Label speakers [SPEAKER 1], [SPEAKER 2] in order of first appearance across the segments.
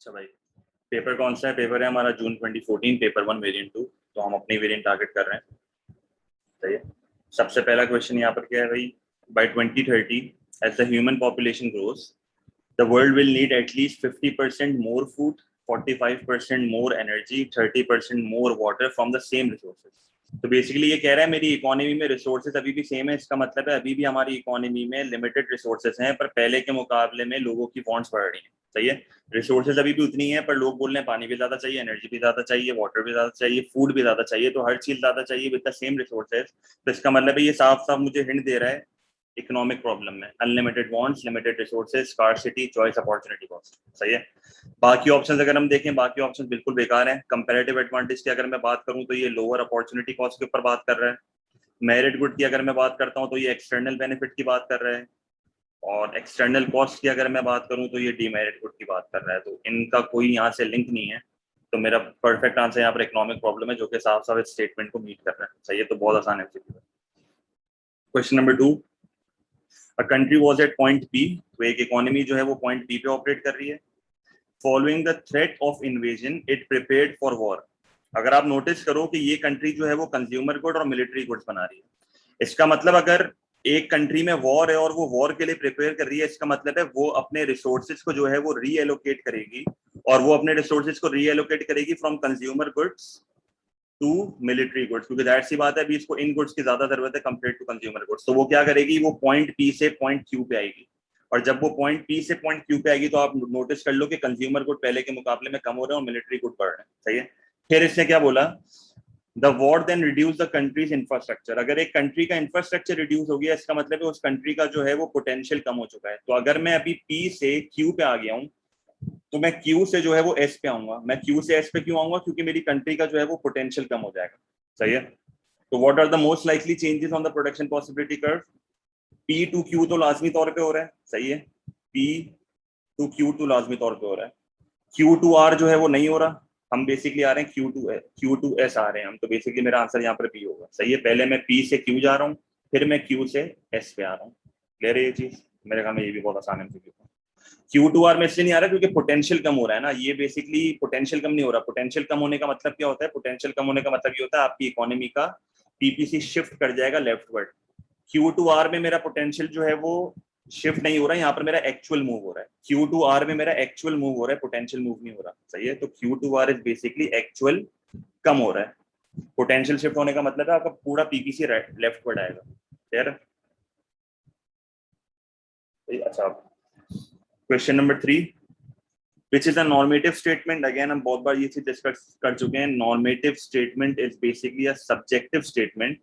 [SPEAKER 1] अच्छा भाई, पेपर कौन सा है? पेपर है हमारा जून 2014, पेपर 1 वेरिएंट 2। तो हम अपनी वेरिएंट टारगेट कर रहे हैं। सही है। सबसे पहला क्वेश्चन यहाँ पर क्या है भाई? By 2030 as the human population grows the world will need at least 50% more food, 45% more energy, 30% more water from the same resources. तो बेसिकली ये कह रहा है मेरी इकोनॉमी में रिसोर्सेज अभी भी सेम है। इसका मतलब है अभी भी हमारी इकोनॉमी में लिमिटेड रिसोर्सेज हैं, पर पहले के मुकाबले में लोगों की वांट्स बढ़ रही हैं। सही है। रिसोर्सेज अभी भी उतनी है, पर लोग बोल रहे हैं पानी भी ज्यादा चाहिए, एनर्जी भी ज्यादा चाहिए, वाटर भी ज्यादा चाहिए, फूड भी ज्यादा चाहिए। तो हर चीज ज्यादा चाहिए विद द सेम रिसोर्सेज। तो इसका मतलब है ये साफ साफ मुझे हिंट दे रहा है इकोनॉमिक प्रॉब्लम में। Unlimited wants, limited resources, scarcity, choice, opportunity cost. सही है। बाकी ऑप्शंस अगर हम देखें, बाकी ऑप्शंस बिल्कुल बेकार हैं। कंपैरेटिव एडवांटेज की अगर मैं बात करूं तो ये लोअर अपॉर्चुनिटी कॉस्ट के ऊपर बात कर रहा है। मेरिट गुड की अगर मैं बात करता हूं तो ये एक्सटर्नल बेनिफिट की बात कर रहा है। और एक्सटर्नल कॉस्ट की अगर मैं बात करूं तो ये डीमेरिट गुड की बात कर रहा है। तो इनका कोई यहाँ से लिंक नहीं है। तो मेरा परफेक्ट आंसर यहाँ पर इकोनॉमिक प्रॉब्लम है, जो कि साफ साफ इस स्टेटमेंट को मीट कर रहा है। सही है। तो बहुत आसान है। Question number 2, a country was at point P. तो एक इकोनॉमी जो है वो पॉइंट पी पे ऑपरेट कर रही है। Following the threat of invasion it prepared for war. अगर आप नोटिस करो कि ये कंट्री जो है वो कंज्यूमर गुड और मिलिट्री गुड्स बना रही है। इसका मतलब अगर एक कंट्री में वॉर है और वो वॉर के लिए प्रिपेयर कर रही है, इसका मतलब है वो अपने रिसोर्सेज को जो है वो रीएलोकेट करेगी। और वो अपने रिसोर्सेज को रीएलोकेट करेगी from consumer goods to military goods, क्योंकि जाहिर सी बात है अभी इसको इन गुड्स की ज्यादा जरूरत है कंपेयर टू कंज्यूमर गुड्स। तो वो क्या करेगी? वो पॉइंट पी से पॉइंट क्यू पे आएगी। और जब वो पॉइंट पी से पॉइंट क्यू पे आएगी तो आप नोटिस कर लो कि कंज्यूमर गुड पहले के मुकाबले में कम हो रहे हैं और मिलिट्री गुड बढ़ रहे हैं। सही है। फिर इसने क्या बोला? The war then reduce the country's infrastructure. अगर एक कंट्री का इंफ्रास्ट्रक्चर रिड्यूस हो गया, इसका मतलब है उस कंट्री का जो है वो पोटेंशियल कम हो चुका है। तो अगर मैं अभी पी से क्यू पे आ गया हूँ, तो मैं क्यू से जो है वो एस पे आऊंगा। मैं क्यू से एस पे क्यों आऊंगा? क्योंकि मेरी कंट्री का जो है वो पोटेंशियल कम हो जाएगा। सही है। तो what are the most likely changes on the production possibility curve? P to Q तो लाजमी तौर पे हो रहा है। सही है। पी टू क्यू टू लाजमी तौर पे हो रहा है। क्यू टू आर जो है वो नहीं हो रहा। हम बेसिकली आ रहे हैं क्यू टू एस आ रहे हैं हम। तो बेसिकली मेरा आंसर यहाँ पर पी होगा। सही है। पहले मैं पी से क्यू जा रहा हूँ, फिर मैं क्यू से एस पे आ रहा हूँ। क्लियर है ये चीज? मेरे ख्याल में ये भी बहुत आसान है। क्यू टू आर में इसलिए नहीं आ रहा क्योंकि पोटेंशियल कम हो रहा है ना। ये बेसिकली पोटेंशियल कम नहीं हो रहा। पोटेंशियल कम होने का मतलब क्या होता है? पोटेंशियल कम होने का मतलब ये होता है आपकी इकोनॉमी का पीपीसी शिफ्ट कर जाएगा लेफ्टवर्ड। क्यू टू आर में मेरा पोटेंशियल जो है वो शिफ्ट नहीं हो रहा है, यहाँ पर मेरा एक्चुअल मूव हो रहा है। क्यू टू आर में मेरा एक्चुअल मूव हो रहा है, पोटेंशियल मूव नहीं हो रहा। सही है। तो Q to R is basically actual कम हो रहा है। पोटेंशियल शिफ्ट होने का मतलब है आपका पूरा पीपीसी लेफ्टवर्ड आएगा। क्लियर है? अच्छा, question number 3, which is a normative statement. Again हम बहुत बार ये चीज डिस्कस कर चुके हैं। Normative statement is basically a subjective statement.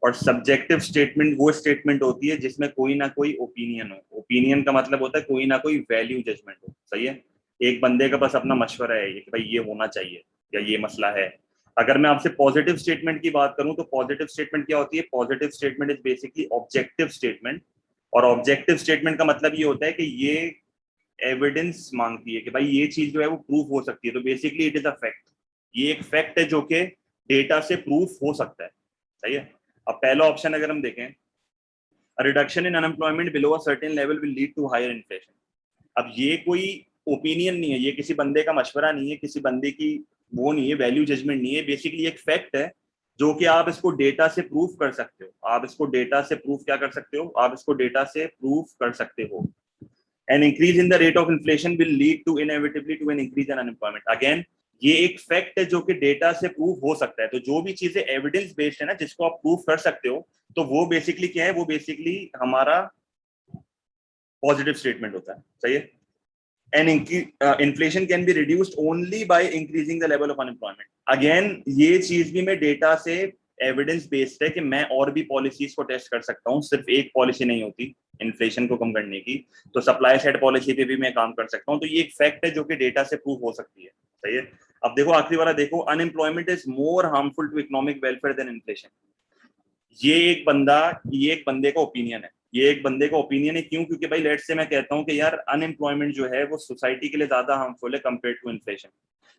[SPEAKER 1] और सब्जेक्टिव स्टेटमेंट वो स्टेटमेंट होती है जिसमें कोई ना कोई ओपिनियन हो। ओपिनियन का मतलब होता है कोई ना कोई वैल्यू जजमेंट हो। सही है। एक बंदे का बस अपना मशवरा है कि भाई ये होना चाहिए या ये मसला है। अगर मैं आपसे पॉजिटिव स्टेटमेंट की बात करूं तो पॉजिटिव स्टेटमेंट क्या होती है? Positive statement is basically objective statement. और ऑब्जेक्टिव स्टेटमेंट का मतलब ये होता है कि ये एविडेंस मांगती है कि भाई ये चीज जो है वो प्रूफ हो सकती है। तो basically it is a fact. ये एक फैक्ट है जो कि डेटा से प्रूफ हो सकता है। सही है। अब पहला ऑप्शन अगर हम देखें, reduction in unemployment below a certain level will lead to higher inflation. अब ये कोई ओपिनियन नहीं है, ये किसी बंदे का मशवरा नहीं है, किसी बंदे की वो नहीं है, वैल्यू जजमेंट नहीं है। बेसिकली एक फैक्ट है जो कि आप इसको डेटा से प्रूफ कर सकते हो। आप इसको डेटा से प्रूफ क्या कर सकते हो? आप इसको डेटा से प्रूफ कर सकते हो। An increase in the rate of inflation will lead to inevitably to an increase in unemployment. Again, ये एक फैक्ट है जो कि डेटा से प्रूफ हो सकता है। तो जो भी चीजें एविडेंस बेस्ड है ना, जिसको आप प्रूफ कर सकते हो, तो वो बेसिकली क्या है? वो बेसिकली हमारा पॉजिटिव स्टेटमेंट होता है। सही है। And inflation can be reduced only by increasing the level of unemployment. Again ये चीज भी मैं डेटा से एविडेंस बेस्ड है कि मैं और भी पॉलिसीज को टेस्ट कर सकता हूँ। सिर्फ एक पॉलिसी नहीं होती इन्फ्लेशन को कम करने की। तो सप्लाई साइड पॉलिसी पे भी मैं काम कर सकता हूँ। तो ये एक फैक्ट है जो कि डेटा से प्रूव हो सकती है। सही है। अब देखो आखिरी वाला देखो, unemployment is more harmful to economic welfare than inflation. ये एक बंदे का ओपिनियन है। ये एक बंदे का ओपिनियन है। क्यों? क्योंकि भाई लेट्स से मैं कहता हूं कि यार अनएम्प्लॉयमेंट जो है वो सोसाइटी के लिए ज्यादा हार्मफुल है कंपेयर टू इन्फ्लेशन।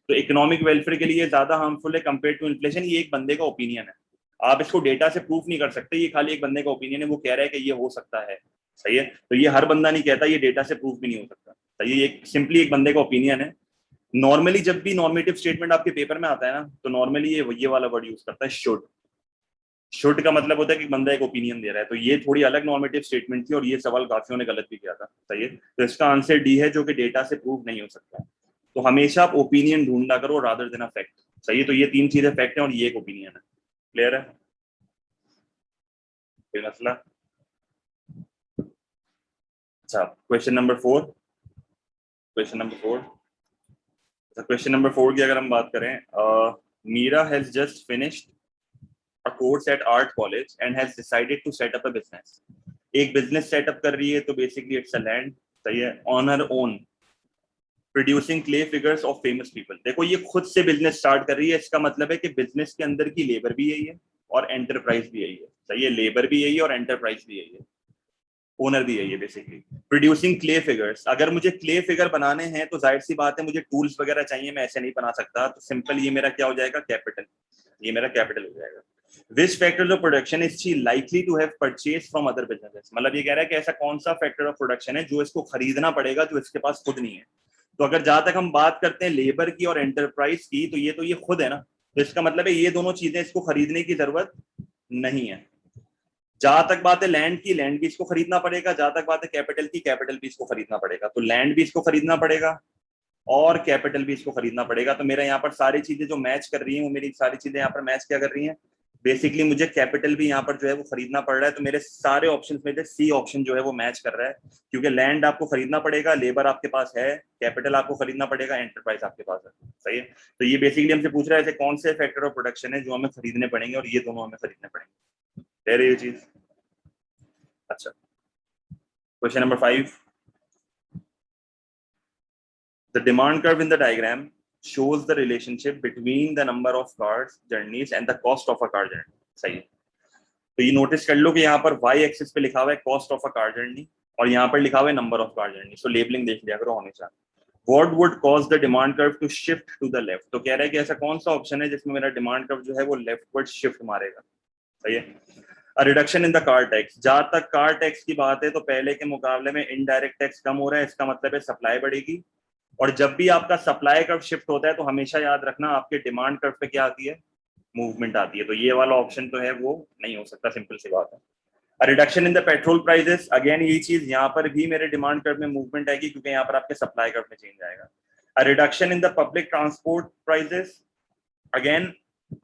[SPEAKER 1] तो इकोनॉमिक वेलफेयर के लिए ज्यादा हार्मफुल है कंपेयर टू इन्फ्लेशन। ये एक बंदे का ओपिनियन है। आप इसको डेटा से प्रूफ नहीं कर सकते। ये खाली एक बंदे का ओपिनियन है। वो कह रहा है कि ये हो सकता है। सही है। तो ये हर बंदा नहीं कहता, ये डेटा से प्रूफ भी नहीं हो सकता। सही है। ये सिंपली एक बंदे का ओपिनियन है। नॉर्मली जब भी नॉर्मेटिव स्टेटमेंट आपके पेपर में आता है ना, तो नॉर्मली ये वाला वर्ड यूज करता है, शुड का मतलब होता है कि बंदा एक ओपिनियन दे रहा है। तो ये थोड़ी अलग नॉर्मेटिव स्टेटमेंट थी और ये सवाल काफियों ने गलत भी किया था। सही है, तो इसका आंसर डी है, जो कि डेटा से प्रूव नहीं हो सकता। तो हमेशा आप ओपिनियन ढूंढना करो रादर देन अ फैक्ट। सही है, तो ये तीन चीजें फैक्ट है और ये एक ओपिनियन है। क्लियर है, कोई मसला? अच्छा, question number 4। Question number 4, question number 4 की अगर हम बात करें, Meera has just finished a course at art college and has decided to set up a business. एक बिजनेस सेटअप कर रही है, तो बेसिकली इट्स अ लैंड। सही है, on her own producing clay figures of famous people. देखो ये खुद से बिजनेस स्टार्ट कर रही है, इसका मतलब है कि बिजनेस के अंदर की लेबर भी यही है और एंटरप्राइज भी यही है। सही है, लेबर भी यही है और एंटरप्राइज भी यही है, ओनर भी यही है बेसिकली। प्रोड्यूसिंग क्ले फिगर्स, अगर मुझे क्ले फिगर बनाने हैं तो जाहिर सी बात है मुझे टूल्स वगैरह चाहिए, मैं ऐसे नहीं बना सकता। तो सिंपल ये मेरा क्या हो जाएगा, कैपिटल। ये मेरा कैपिटल हो जाएगा। Which factors of production is she likely to have purchased from other businesses? मतलब ये कह रहा है कि ऐसा कौन सा फैक्टर ऑफ प्रोडक्शन है जो इसको खरीदना पड़ेगा, जो इसके पास खुद नहीं है। तो अगर जहां तक हम बात करते हैं लेबर की और एंटरप्राइज की, तो ये खुद है ना, तो इसका मतलब है ये दोनों चीजें इसको खरीदने की जरूरत नहीं है। जहां तक बात है लैंड की, लैंड भी इसको खरीदना पड़ेगा। जहां तक बात है कैपिटल की, कैपिटल भी इसको खरीदना पड़ेगा। तो लैंड भी इसको खरीदना पड़ेगा और कैपिटल भी इसको खरीदना पड़ेगा। तो मेरा यहाँ पर सारी चीजें जो मैच कर रही हैं, वो मेरी सारी चीजें यहाँ पर मैच क्या कर रही हैं, बेसिकली मुझे कैपिटल भी यहाँ पर जो है वो खरीदना पड़ रहा है। तो मेरे सारे ऑप्शंस में से सी ऑप्शन जो है वो मैच कर रहा है, क्योंकि लैंड आपको खरीदना पड़ेगा, लेबर आपके पास है, कैपिटल आपको खरीदना पड़ेगा, एंटरप्राइज आपके पास है। सही है, तो ये बेसिकली हमसे पूछ रहा है ऐसे कौन से फैक्टर ऑफ प्रोडक्शन है जो हमें खरीदने पड़ेंगे, और ये दोनों हमें खरीदने पड़ेंगे। कह रही ये चीज। अच्छा, question number 5। The demand curve in the diagram shows the relationship between the number of cars journeys and the cost of a car journey. सही है, तो ये नोटिस कर लो कि यहाँ पर y एक्सिस पे लिखा हुआ है cost of a car journey और यहाँ पर लिखा हुआ है number of car journey. So labelling देख लिया करो हमेशा। What would cause the demand curve to shift to the left? तो कह रहा है कि ऐसा कौन सा ऑप्शन है जिसमें मेरा डिमांड कर्व जो है वो लेफ्टवर्ड शिफ्ट मारेगा। सही है, reduction in the car tax. जहां तक कार टैक्स की बात है, तो पहले के मुकाबले में इनडायरेक्ट टैक्स कम हो रहा है, इसका मतलब है सप्लाई बढ़ेगी। और जब भी आपका सप्लाई कर्व शिफ्ट होता है, तो हमेशा याद रखना आपके डिमांड कर्व पे क्या आती है, मूवमेंट आती है। तो ये वाला ऑप्शन तो है वो नहीं हो सकता, सिंपल सी बात है। Reduction in the petrol prices, again यही चीज, यहाँ पर भी मेरे डिमांड कर्व में मूवमेंट आएगी, क्योंकि यहाँ पर आपके सप्लाई कर्व में चेंज आएगा। Reduction in the public transport prices, again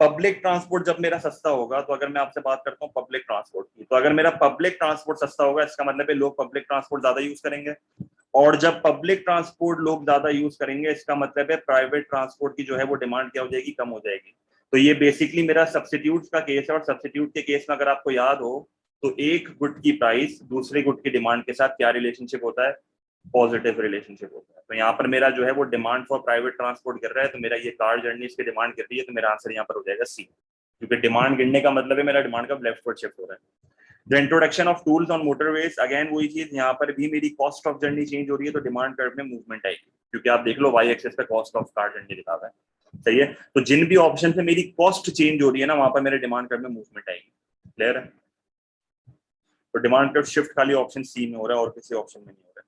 [SPEAKER 1] public transport जब मेरा सस्ता होगा, तो अगर मैं आपसे बात करता हूँ पब्लिक ट्रांसपोर्ट की, तो अगर मेरा पब्लिक ट्रांसपोर्ट सस्ता होगा, इसका मतलब है लोग पब्लिक ट्रांसपोर्ट ज्यादा यूज करेंगे। और जब पब्लिक ट्रांसपोर्ट लोग ज्यादा यूज करेंगे, इसका मतलब है प्राइवेट ट्रांसपोर्ट की जो है वो डिमांड क्या हो जाएगी, कम हो जाएगी। तो ये बेसिकली मेरा सब्स्टिट्यूट का केस है, और सब्स्टिट्यूट के केस में अगर आपको याद हो, तो एक गुड की प्राइस दूसरे गुड की डिमांड के साथ क्या रिलेशनशिप होता है, पॉजिटिव रिलेशनशिप होता है। तो यहाँ पर मेरा जो है वो डिमांड फॉर प्राइवेट ट्रांसपोर्ट गिर रहा है, तो मेरा ये कार जर्नी की डिमांड गिर रही है, तो मेरा आंसर यहाँ पर हो जाएगा सी, क्योंकि डिमांड गिरने का मतलब है मेरा डिमांड का लेफ्टवर्ड शिफ्ट हो रहा है। The introduction of tools on motorways, again वही चीज, यहाँ पर भी मेरी कॉस्ट ऑफ जर्नी चेंज हो रही है, तो डिमांड कर्व में मूवमेंट आएगी, क्योंकि आप देख लो वाई एक्सेस पे कॉस्ट ऑफ कार जर्नी लिखा हुआ है। सही है, तो जिन भी ऑप्शन से मेरी कॉस्ट चेंज हो रही है ना, वहां पर मेरे डिमांड कर्व में मूवमेंट आएगी। क्लियर है, तो डिमांड कर्व शिफ्ट खाली ऑप्शन सी में हो रहा है और किसी ऑप्शन में नहीं हो रहा है।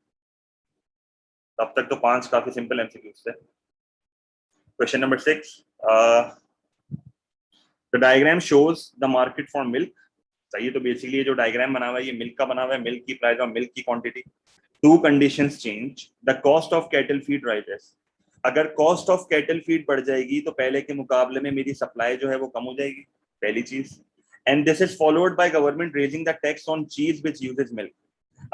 [SPEAKER 1] तब तक तो 5 काफी सिंपल एमसीक्यूज थे। Question number 6, the diagram shows the market for milk. सही है, तो बेसिकली ये जो डायग्राम बना हुआ है ये मिल्क का बना हुआ है, मिल्क की प्राइस और मिल्क की quantity. To conditions change, the cost of cattle feed rises. अगर कॉस्ट ऑफ कैटल फीड बढ़ जाएगी, तो पहले के मुकाबले में मेरी सप्लाई जो है वो कम हो जाएगी, पहली चीज। And this is followed by government raising the tax on चीज विच यूजेस मिल्क।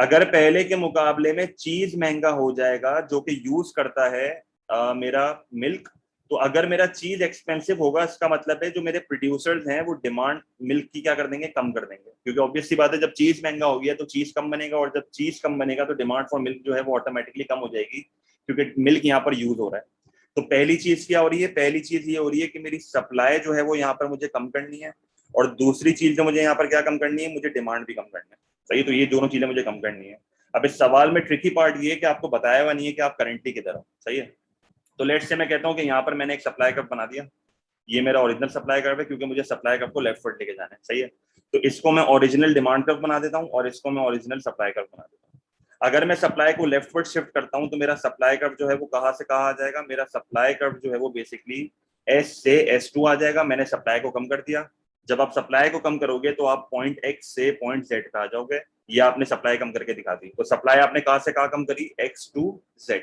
[SPEAKER 1] अगर पहले के मुकाबले में चीज महंगा हो जाएगा जो कि यूज करता है मेरा मिल्क, तो अगर मेरा चीज एक्सपेंसिव होगा, इसका मतलब है जो मेरे प्रोड्यूसर्स हैं वो डिमांड मिल्क की क्या कर देंगे, कम कर देंगे। क्योंकि ऑब्वियस सी बात है, जब चीज महंगा हो गया तो चीज कम बनेगा, और जब चीज कम बनेगा तो डिमांड फॉर मिल्क जो है वो ऑटोमेटिकली कम हो जाएगी, क्योंकि मिल्क यहाँ पर यूज हो रहा है। तो पहली चीज क्या हो रही है, पहली चीज ये हो रही है कि मेरी सप्लाई जो है वो यहाँ पर मुझे कम करनी है, और दूसरी चीज जो मुझे यहाँ पर क्या कम करनी है, मुझे डिमांड भी कम करनी है। सही, तो ये दोनों चीजें मुझे कम करनी है। अब इस सवाल में ट्रिकी पार्ट ये है कि आपको बताया हुआ नहीं है कि आप करंटली किधर हो। सही है, तो लेट्स से मैं कहता हूँ कि यहाँ पर मैंने एक सप्लाई कर्व बना दिया, ये मेरा ओरिजिनल सप्लाई कर्व है, क्योंकि मुझे सप्लाई कर्व को लेफ्टवर्ड लेके जाना है। सही है, तो इसको मैं ओरिजिनल डिमांड कर्व बना देता हूँ और इसको मैं ओरिजिनल सप्लाई कर्व बना देता हूँ। अगर मैं सप्लाई को लेफ्टवर्ड शिफ्ट करता हूं तो मेरा सप्लाई कर्व जो है वो कहां से कहां आ जाएगा, मेरा सप्लाई कर्व जो है वो बेसिकली एस से S2 आ जाएगा। मैंने सप्लाई को कम कर दिया। जब आप सप्लाई को कम करोगे तो आप पॉइंट X से पॉइंट Z पे आ जाओगे। ये आपने सप्लाई कम करके दिखा दी। तो सप्लाई आपने कहां से कहां कम करी, X टू Z।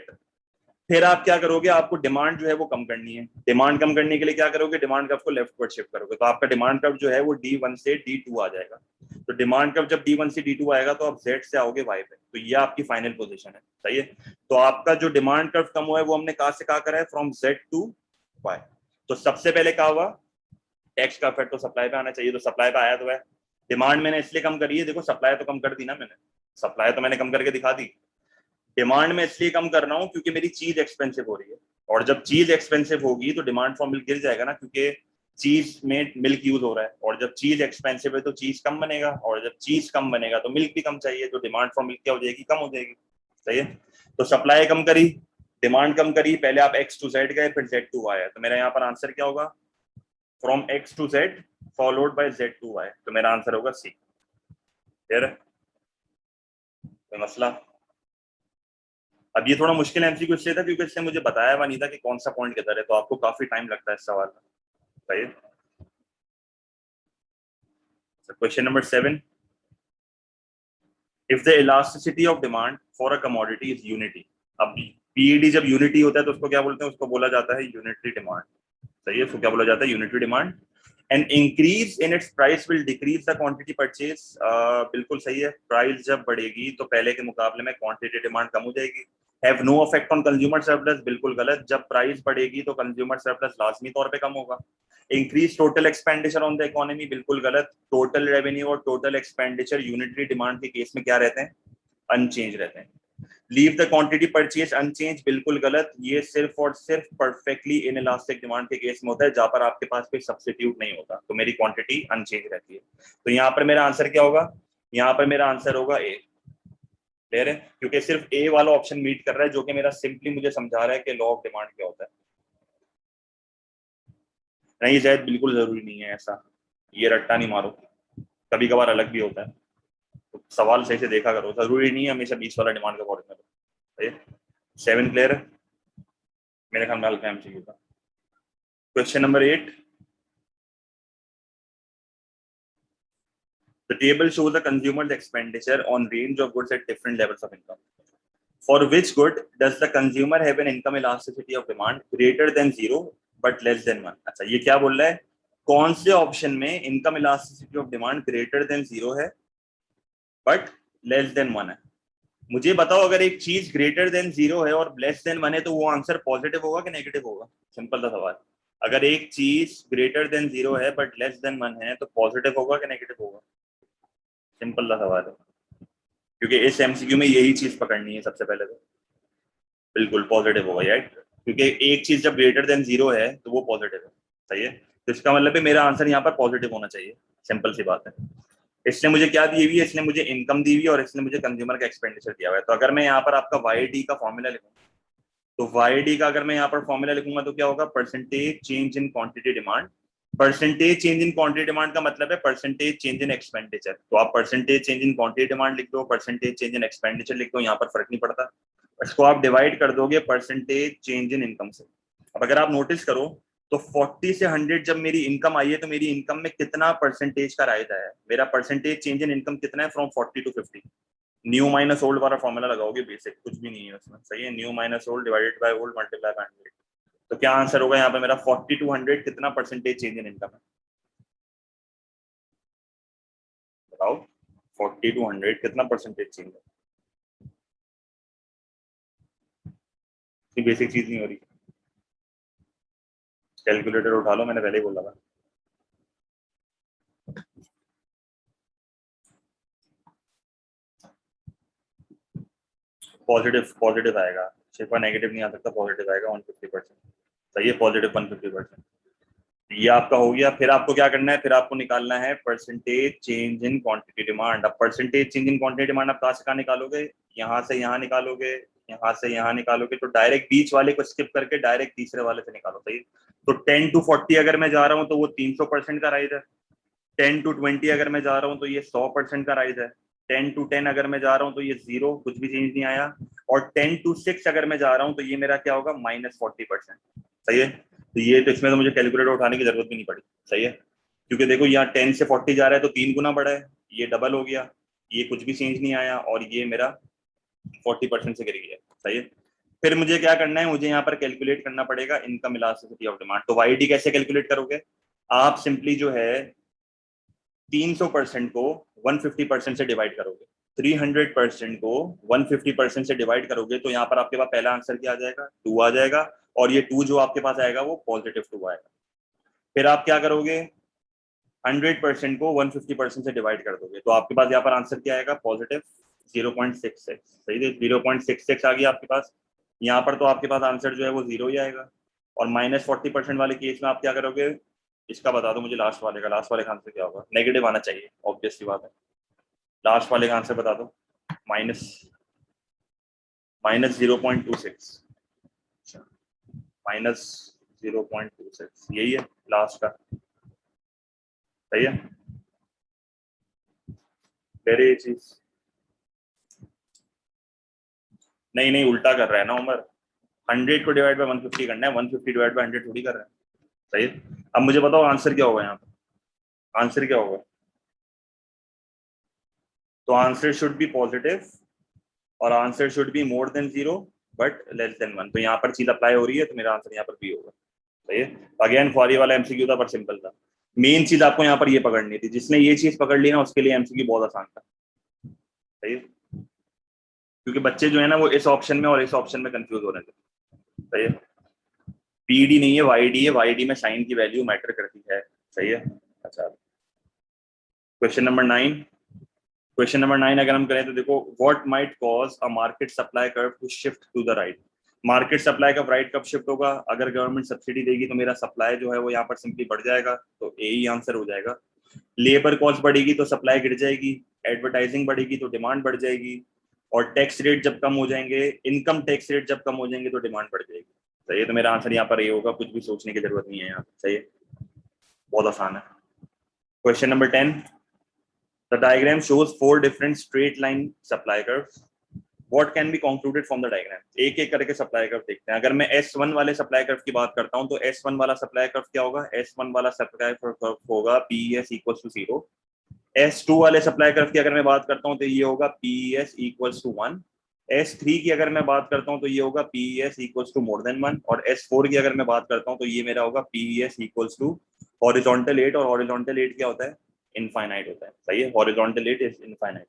[SPEAKER 1] फिर आप क्या करोगे, आपको डिमांड जो है वो कम करनी है। डिमांड कम करने के लिए क्या करोगे, डिमांड कर्व को लेफ्टवर्ड शिफ्ट करोगे। तो आपका डिमांड कर्व जो है वो D1 से D2 आ जाएगा। तो डिमांड कर्व जब D1 से D2 आएगा तो आप Z से आओगे Y पे। तो ये आपकी फाइनल पोजीशन है, सही है। तो आपका जो डिमांड कर्व कम हुआ है वो हमने कहां से कहां करा है, फ्रॉम Z टू Y। तो सबसे पहले क्या हुआ, टैक्स का इफेक्ट तो सप्लाई पे आना चाहिए, तो सप्लाई पे आया तो है। डिमांड मैंने इसलिए कम करी है, देखो सप्लाई तो कम कर दी ना मैंने, सप्लाई तो मैंने कम करके दिखा दी। डिमांड में इसलिए कम कर रहा हूँ क्योंकि मेरी चीज एक्सपेंसिव हो रही है, और जब चीज एक्सपेंसिव होगी तो डिमांड फॉर मिल्क गिर जाएगा ना, क्योंकि चीज में मिल्क यूज हो रहा है। और जब चीज एक्सपेंसिव है तो चीज कम बनेगा, और जब चीज कम बनेगा तो मिल्क भी कम चाहिए, तो डिमांड फॉर मिल्क क्या हो जाएगी, कम हो जाएगी, सही है। तो सप्लाई कम करी, डिमांड कम करी, पहले आप X टू Z गए, फिर Z टू आया। तो मेरा यहाँ पर आंसर क्या होगा, from X to Z followed by Z to Y। तो मेरा आंसर होगा C। क्लियर है, कोई मसला। अब ये थोड़ा मुश्किल एमसीक्यू इसलिए था क्योंकि इससे मुझे बताया हुआ नहीं था कि कौन सा पॉइंट किधर है, तो आपको काफी टाइम लगता है इस सवाल में, सही है। Question number 7, if the elasticity of demand for a commodity is unity. अब पीईडी जब यूनिटी होता है तो उसको क्या बोलते हैं, उसको बोला जाता है यूनिटरी डिमांड, सही है। उसको क्या बोला जाता है, unitary demand. And increase in its price will decrease the quantity purchase. बिल्कुल सही है, प्राइस जब बढ़ेगी तो पहले के मुकाबले में क्वांटिटी डिमांड कम हो जाएगी। Have no effect on consumer surplus, बिल्कुल गलत। जब प्राइस बढ़ेगी तो कंज्यूमर सरप्लस लाजमी तौर पे कम होगा। Increase total expenditure on the economy, बिल्कुल गलत। टोटल रेवेन्यू और टोटल एक्सपेंडिचर यूनिटरी डिमांड के केस में क्या रहते हैं, अनचेंज रहते हैं। Leave the quantity purchase unchanged, बिल्कुल गलत। ये सिर्फ और सिर्फ परफेक्टली इन इलास्टिक डिमांड के केस में होता है जहां पर आपके पास कोई सब्स्टिट्यूट नहीं होता, तो मेरी क्वांटिटी अनचेंज रहती है। तो यहाँ पर मेरा आंसर क्या होगा, यहाँ पर मेरा आंसर होगा ए। क्लियर है, क्योंकि सिर्फ ए वाला ऑप्शन मीट कर रहा है जो कि मेरा सिंपली मुझे समझा रहा है कि लॉ ऑफ डिमांड क्या होता है। नहीं जैद, बिल्कुल जरूरी नहीं है ऐसा, ये रट्टा नहीं मारो, कभी कभार अलग भी होता है। तो सवाल सही से देखा करो, जरूरी नहीं है हमेशा 20 वाला डिमांड का अकॉर्डिंग करो। 7 क्लियर है, मेरे ख्याल में हल्का एमसीक्यू था। Question number 8, the table shows the consumer's expenditure on range of goods at different levels of income. For which good does the consumer have an income elasticity of demand greater than 0 but less than 1? अच्छा, ये क्या बोल रहा है, कौन से option में income elasticity of demand greater than 0 है बट लेस देन 1 है। मुझे बताओ, अगर एक चीज ग्रेटर देन 0 है और लेस देन 1 है तो वो आंसर पॉजिटिव होगा कि नेगेटिव होगा, सिंपल सा सवाल। अगर एक चीज ग्रेटर देन 0 है बट लेस देन 1 है तो पॉजिटिव होगा कि नेगेटिव होगा, सिंपल सा सवाल है। क्योंकि इस एमसीक्यू में यही चीज पकड़नी है सबसे पहले, तो बिल्कुल पॉजिटिव होगा यार, क्योंकि एक चीज जब ग्रेटर देन 0 है तो वो पॉजिटिव है, सही है। तो इसका मतलब है मेरा आंसर यहाँ पर पॉजिटिव होना चाहिए, सिंपल सी बात है। इसने मुझे क्या दी हुई है, इसने मुझे इनकम दी हुई है और इसने मुझे कंज्यूमर का एक्सपेंडिचर दिया हुआ है। तो अगर मैं यहाँ पर आपका YD का फॉर्मूला लिखूँ, तो YD का अगर मैं यहाँ पर फॉर्मूला लिखूंगा तो क्या होगा, percentage change in quantity demand. Percentage change in quantity demand का मतलब है परसेंटेज चेंज इन एक्सपेंडिचर। तो आप percentage change in quantity demand लिख दो, परसेंटेज चेंज इन एक्सपेंडिचर लिख दो, यहाँ पर फर्क नहीं पड़ता। इसको आप डिवाइड कर दोगे परसेंटेज चेंज इन इनकम से। अब अगर आप नोटिस करो तो 40 से 100 जब मेरी इनकम आई है तो मेरी इनकम में कितना परसेंटेज का राइज आया है, मेरा परसेंटेज चेंज इन इनकम कितना है, from 40 to 50। New minus old वाला फॉर्मूला लगाओगे, बेसिक कुछ भी नहीं है उसमें, सही है। New minus old divided by old multiply by 100। तो क्या आंसर होगा यहाँ पे मेरा, 40 टू 100 कितना परसेंटेज चेंज इन इनकम है, बताओ। 40 टू 100 कितना परसेंटेज चेंज है, बेसिक चीज नहीं हो रही। कैलकुलेटर उठा लो, मैंने पहले ही बोला था। पॉजिटिव पॉजिटिव आएगा, सिर्फ नेगेटिव नहीं आ सकता, पॉजिटिव आएगा 150%, सही है, पॉजिटिव 150%। ये आपका हो गया। फिर आपको क्या करना है, फिर आपको निकालना है percentage change in quantity demand. अब percentage change in quantity demand आप कहाँ से कहाँ निकालोगे, यहाँ से यहाँ निकालोगे, यहाँ से यहाँ निकालोगे। तो डायरेक्ट बीच वाले को स्किप करके डायरेक्ट तीसरे वाले से निकालो, सही। तो 10 टू 40 अगर मैं जा रहा हूँ तो वो 300% का राइज है। 10 टू 20 अगर मैं जा रहा हूँ तो ये 100% का राइज है। 10 to 10 अगर मैं जा रहा हूँ तो ये 0, कुछ भी चेंज नहीं आया। और 10 to 6 अगर मैं जा रहा हूँ तो ये मेरा क्या होगा, -40%। सही है, तो ये तो इसमें तो मुझे कैलकुलेटर उठाने की जरूरत भी नहीं पड़ी। सही है, क्योंकि देखो यहाँ 10 से 40 जा रहा है तो 3 गुना बढ़ा है, ये डबल हो गया, ये कुछ भी चेंज नहीं आया, और ये मेरा 40% से गिर गया। सही है, फिर मुझे क्या करना है, मुझे यहाँ पर कैलकुलेट करना पड़ेगा इनकम इलास्टिसिटी ऑफ डिमांड। तो वाईडी कैसे कैलकुलेट करोगे, आप सिंपली जो है 300% को 150% से डिवाइड करोगे, 300% को 150% से डिवाइड करोगे, तो यहाँ पर आपके पास पहला आंसर क्या आ जाएगा, 2 आ जाएगा, और ये 2 जो आपके पास आएगा वो +2 आएगा। फिर आप क्या करोगे, 100% को 150% से डिवाइड कर दोगे, तो आपके पास यहाँ पर आंसर क्या आएगा, +0.66। सही है, 0.66 आ गया आपके पास। यहाँ पर तो आपके पास आंसर जो है वो 0 ही आएगा। और -40% वाले केस में आप क्या करोगे, इसका बता दो मुझे, लास्ट वाले का आंसर क्या होगा, नेगेटिव आना चाहिए, ऑब्वियस सी बात है। लास्ट वाले का आंसर बता दो, माइनस -0.26, -0.26 यही है लास्ट का। सही है, फिर ये चीज नहीं नहीं उल्टा कर रहा है ना उमर, 100 को डिवाइड बाय 150 करना है, 150 डिवाइड बाय 100 थोड़ी कर रहा है। सही है, अब मुझे बताओ आंसर क्या होगा यहाँ पर, आंसर क्या होगा, तो आंसर शुड बी पॉजिटिव, और answer should be more than 0 but less than 1। तो यहाँ पर चीज अप्लाई हो रही है, तो मेरा आंसर यहाँ पर बी होगा। सही है, अगेन फॉर ये वाला एमसीक्यू था पर सिंपल था। मेन चीज आपको यहाँ पर ये पकड़नी थी, जिसने ये चीज पकड़ ली ना उसके लिए एमसीक्यू बहुत आसान था। सही है, क्योंकि बच्चे जो है ना वो इस ऑप्शन में और इस ऑप्शन में कंफ्यूज हो रहे थे। सही है, पीडी नहीं है वाईडी है, वाईडी में साइन की वैल्यू मैटर करती है। सही है, अच्छा क्वेश्चन नंबर 9। क्वेश्चन नंबर 9 अगर हम करें तो देखो, what might cause a market supply curve to shift to the right. Market supply का राइट कब शिफ्ट होगा, अगर गवर्नमेंट सब्सिडी देगी तो मेरा सप्लाई जो है वो यहाँ पर सिंपली बढ़ जाएगा, तो ए ही आंसर हो जाएगा। लेबर कॉस्ट बढ़ेगी तो सप्लाई गिर जाएगी, एडवर्टाइजिंग बढ़ेगी तो डिमांड बढ़ जाएगी, और टैक्स रेट जब कम हो जाएंगे, इनकम टैक्स रेट जब कम हो जाएंगे तो डिमांड बढ़ जाएगी। सही है, तो मेरा आंसर यहाँ पर ये होगा, कुछ भी सोचने की जरूरत नहीं है यहाँ। सही है, बहुत आसान है। Question number 10, the diagram shows 4 different straight line supply curves. What can be concluded from the diagram? एक एक करके सप्लाई कर्व देखते हैं। अगर मैं S1 वाले सप्लाई कर्व की बात करता हूं तो S1 वाला सप्लाई कर्व क्या होगा, S1 वाला सप्लाई कर्व होगा PES equals to 0। S2 वाले सप्लाई कर्व की अगर मैं बात करता हूं तो ये होगा PES equals to 1। S3 की अगर मैं बात करता हूं तो ये होगा PES equals to more than 1। और S4 की अगर मैं बात करता हूं तो ये मेरा होगा PES equals to horizontal 8। और horizontal 8 क्या होता है, इनफाइनाइट होता है। सही है, horizontal 8 is infinite।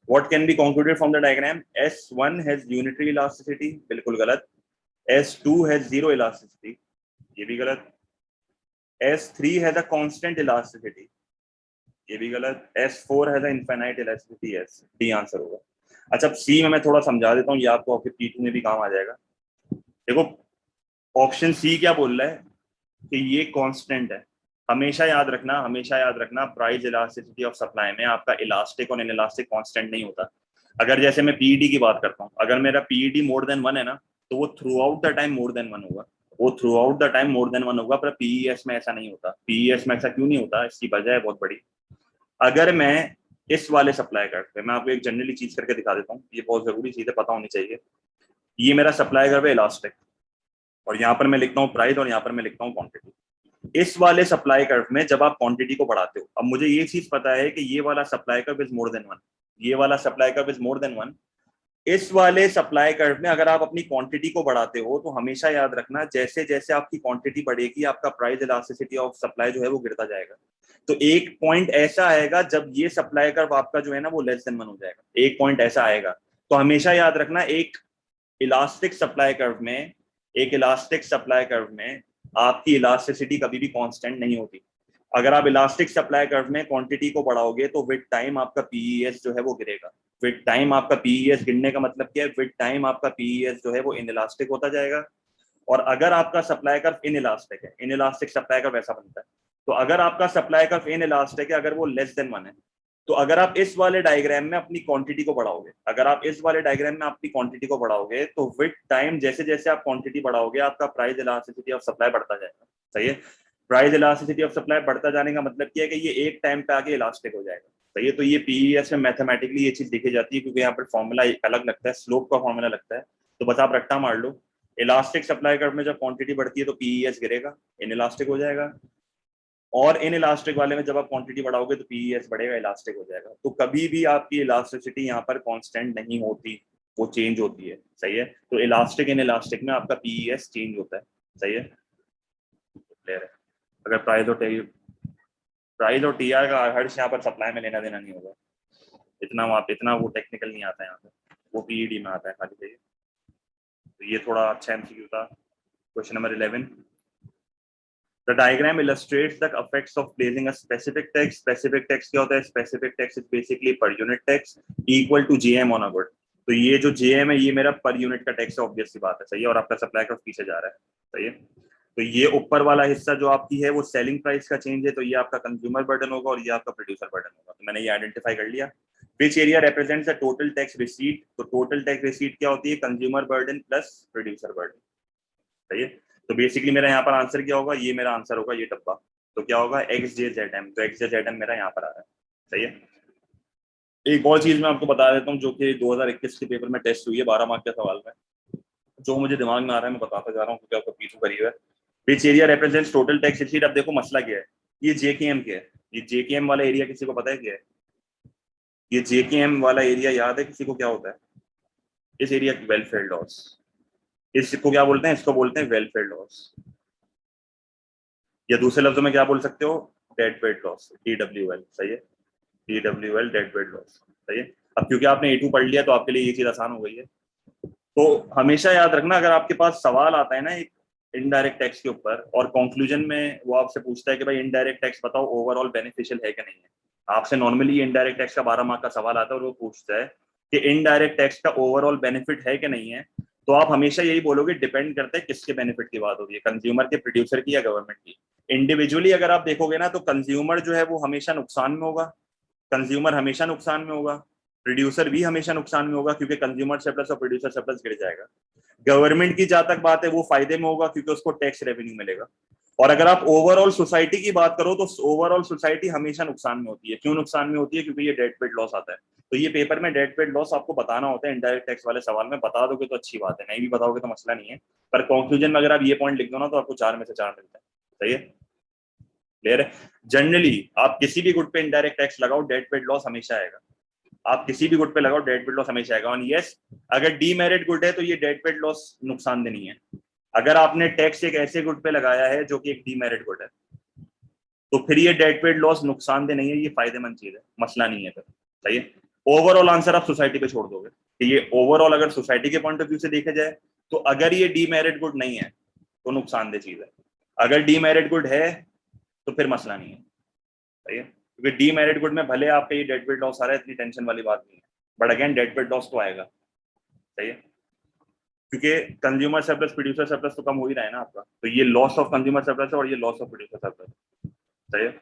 [SPEAKER 1] What can be concluded from the diagram? S1 has unitary elasticity, बिल्कुल गलत। S2 has zero elasticity, ये भी गलत। S3 has a constant elasticity, ये भी गलत। S4 has an infinite elasticity, yes, D answer होगा। अच्छा, अब C में मैं थोड़ा समझा देता हूँ, ये आपको आपके P2 में भी काम आ जाएगा। देखो, ऑप्शन सी क्या बोल रहा है कि ये कांस्टेंट है। हमेशा याद रखना, हमेशा याद रखना, प्राइस इलास्टिसिटी ऑफ सप्लाई में आपका इलास्टिक और इनइलास्टिक कांस्टेंट नहीं होता। अगर जैसे मैं पीईडी की बात करता हूँ, अगर मेरा पीईडी मोर देन 1 है ना, तो वो through out the time more than 1 होगा, वो through out the time more than 1 होगा। पर पीईएस में ऐसा नहीं होता। पीईएस में ऐसा क्यों नहीं होता, इसकी वजह है बहुत बड़ी। अगर मैं इस वाले सप्लाई कर्व पे, मैं आपको एक जनरली चीज करके दिखा देता हूँ, ये बहुत जरूरी चीज है, पता होनी चाहिए। ये मेरा सप्लाई कर्व है इलास्टिक, और यहाँ पर मैं लिखता हूँ प्राइस और यहाँ पर मैं लिखता हूँ क्वांटिटी। इस वाले सप्लाई कर्व में जब आप क्वांटिटी को बढ़ाते हो, अब मुझे ये चीज पता है कि ये वाला supply curve is more than 1, ये वाला supply curve is more than 1। इस वाले सप्लाई कर्व में अगर आप अपनी क्वांटिटी को बढ़ाते हो तो हमेशा याद रखना, जैसे जैसे आपकी क्वांटिटी बढ़ेगी आपका प्राइस इलास्टिसिटी ऑफ सप्लाई जो है वो गिरता जाएगा। तो एक पॉइंट ऐसा आएगा जब ये सप्लाई कर्व आपका जो है ना वो लेस देन 1 हो जाएगा, एक पॉइंट ऐसा आएगा। तो हमेशा याद रखना, एक इलास्टिक सप्लाई कर्व में, एक इलास्टिक सप्लाई कर्व में आपकी इलास्टिसिटी कभी भी कांस्टेंट नहीं होती। अगर आप इलास्टिक सप्लाई कर्व में क्वांटिटी को बढ़ाओगे तो विद टाइम आपका पीईएस जो है वो गिरेगा। विद टाइम आपका पीईएस गिरने का मतलब क्या है, विद टाइम आपका पीईएस जो है वो इनइलास्टिक होता जाएगा। और अगर आपका सप्लाई कर्व इनइलास्टिक है, इनइलास्टिक सप्लाई कर्व ऐसा बनता है, तो अगर आपका सप्लाई कर्व इनइलास्टिक है, अगर वो लेस देन 1 है, तो अगर आप इस वाले डायग्राम में अपनी क्वांटिटी को बढ़ाओगे, अगर आप इस वाले डायग्राम में अपनी क्वांटिटी को बढ़ाओगे तो विद टाइम जैसे जैसे आप क्वांटिटी बढ़ाओगे आपका प्राइस इलास्टिसिटी ऑफ सप्लाई बढ़ता जाएगा। सही है, प्राइस इलास्टिसिटी ऑफ सप्लाई बढ़ता जाने का मतलब क्या है कि ये एक टाइम पे आके इलास्टिक हो जाएगा। सही है। तो ये पीईएस में मैथमेटिकली ये चीज देखी जाती है, क्योंकि यहाँ पर फॉर्मूला अलग लगता है, स्लोप का फॉर्मूला लगता है। तो बस आप रट्टा मार लो, इलास्टिक सप्लाई कर्व में जब क्वांटिटी बढ़ती है तो पीईएस गिरेगा, इन इलास्टिक हो जाएगा, और इन इलास्टिक वाले में जब आप क्वांटिटी बढ़ाओगे तो पीईएस बढ़ेगा, इलास्टिक हो जाएगा। तो कभी भी आपकी इलास्टिसिटी यहाँ पर कांस्टेंट नहीं होती, वो चेंज होती है। सही है। तो इलास्टिक इन इलास्टिक में आपका पीईएस चेंज होता है। सही है, क्लियर है। अगर प्राइस और टीआर का हर्ष यहाँ पर सप्लाई में लेना देना नहीं होगा, इतना वहाँ पे इतना वो टेक्निकल नहीं आता है यहाँ पे, वो पीईडी में आता है खाली। चाहिए तो ये थोड़ा अच्छा एमसीक्यू था। Question number 11, The diagram illustrates the effects of placing a specific tax. Specific tax क्या होता है? Specific tax is basically per unit tax equal to JM on a good. तो ये जो JM है ये मेरा पर यूनिट का टैक्स है, ऑब्वियस सी बात है। सही है। और आपका सप्लाई का पीछे जा रहा है। सही है। तो ये ऊपर वाला हिस्सा जो आपकी है वो सेलिंग प्राइस का चेंज है, तो ये आपका कंज्यूमर बर्डन होगा और ये आपका प्रोड्यूसर बर्डन होगा। तो मैंने ये आइडेंटिफाई कर लिया। Which area represents the total tax receipt? तो टोटल टैक्स रिसीट क्या होती है? Consumer burden plus producer burden. सही है। तो बेसिकली मेरा यहाँ पर आंसर क्या होगा? ये मेरा आंसर होगा ये डब्बा। तो क्या होगा? XJZM। तो XJZM मेरा यहाँ पर आ रहा है। सही है। एक और चीज मैं आपको बता देता हूँ जो कि 2021 के पेपर में टेस्ट हुई है 12 मार्क के सवाल में, जो मुझे दिमाग में आ रहा है मैं बताता जा रहा हूँ क्योंकि आपको पीछू करी है। Which area represents total tax receipt? अब देखो मसला क्या है, ये JKM क्या है? ये JKM वाला एरिया किसी को पता है क्या है? ये JKM वाला एरिया याद है किसी को क्या होता है? इस एरिया की वेलफेयर लॉस, इसको क्या बोलते हैं? इसको बोलते हैं वेलफेयर लॉस, या दूसरे लफ्जों में क्या बोल सकते हो? Dead weight loss, DWL। सही है, DWL डेड वेट लॉस। सही है। अब क्योंकि आपने A2 पढ़ लिया तो आपके लिए ये चीज आसान हो गई है। तो हमेशा याद रखना, अगर आपके पास सवाल आता है ना एक इनडायरेक्ट टैक्स के ऊपर और कंक्लूजन में वो आपसे पूछता है कि भाई इनडायरेक्ट टैक्स बताओ ओवरऑल बेनिफिशियल है कि नहीं है, आपसे नॉर्मली इनडायरेक्ट टैक्स का 12 मार्क का सवाल आता है और वो पूछता है कि इनडायरेक्ट टैक्स का ओवरऑल बेनिफिट है कि नहीं है, तो आप हमेशा यही बोलोगे डिपेंड करता है किसके बेनिफिट की बात होती है, कंज्यूमर के, प्रोड्यूसर की, या गवर्नमेंट की। इंडिविजुअली अगर आप देखोगे ना तो कंज्यूमर जो है वो हमेशा नुकसान में होगा, कंज्यूमर हमेशा नुकसान में होगा, प्रोड्यूसर भी हमेशा नुकसान में होगा क्योंकि कंज्यूमर सरप्लस और प्रोड्यूसर सरप्लस गिर जाएगा। गवर्नमेंट की जहां तक बात है वो फायदे में होगा क्योंकि उसको टैक्स रेवेन्यू मिलेगा। और अगर आप ओवरऑल सोसाइटी की बात करो तो ओवरऑल सोसाइटी हमेशा नुकसान में होती है। क्यों नुकसान में होती है? क्योंकि ये डेट पेड लॉस आता है। तो ये पेपर में डेट पेड लॉस आपको बताना होता है, इनडायरेक्ट टैक्स वाले सवाल में बता दोगे तो अच्छी बात है, नहीं भी बताओगे तो मसला नहीं है, पर कंक्लूजन में अगर आप ये पॉइंट लिख दो ना तो आपको 4 में से 4 मिलता है। सही है, क्लियर है। जनरली आप किसी भी गुड पे इनडायरेक्ट टैक्स लगाओ, डेट पेड लॉस हमेशा आएगा। आप किसी भी गुड पे लगाओ, डेट पेड लॉस हमेशा आएगा। और यस, अगर डीमेरिट गुड है तो ये डेट पेड लॉस नुकसान नहीं है। अगर आपने टैक्स एक ऐसे गुड पे लगाया है जो कि एक डीमेरिट गुड है तो फिर ये डेट पेड लॉस नुकसानदेह नहीं है, ये फायदेमंद चीज है, मसला नहीं है फिर। सही है। ओवरऑल आंसर आप सोसाइटी पे छोड़ दोगे कि ये ओवरऑल अगर सोसाइटी के पॉइंट ऑफ व्यू से देखा जाए तो अगर ये डीमेरिट गुड नहीं है तो नुकसानदेह चीज है, अगर डीमेरिट गुड है तो फिर मसला नहीं है। सही है। क्योंकि डीमेरिट गुड में भले आपका ये डेट पेड लॉस आ रहा है, इतनी टेंशन वाली बात नहीं है, बट अगेन डेट पेड लॉस तो आएगा। सही है। क्योंकि कंज्यूमर सरप्लस प्रोड्यूसर सरप्लस तो कम हो ही रहा है ना आपका, तो ये लॉस ऑफ कंज्यूमर सरप्लस है और ये लॉस ऑफ प्रोड्यूसर सरप्लस। सही है।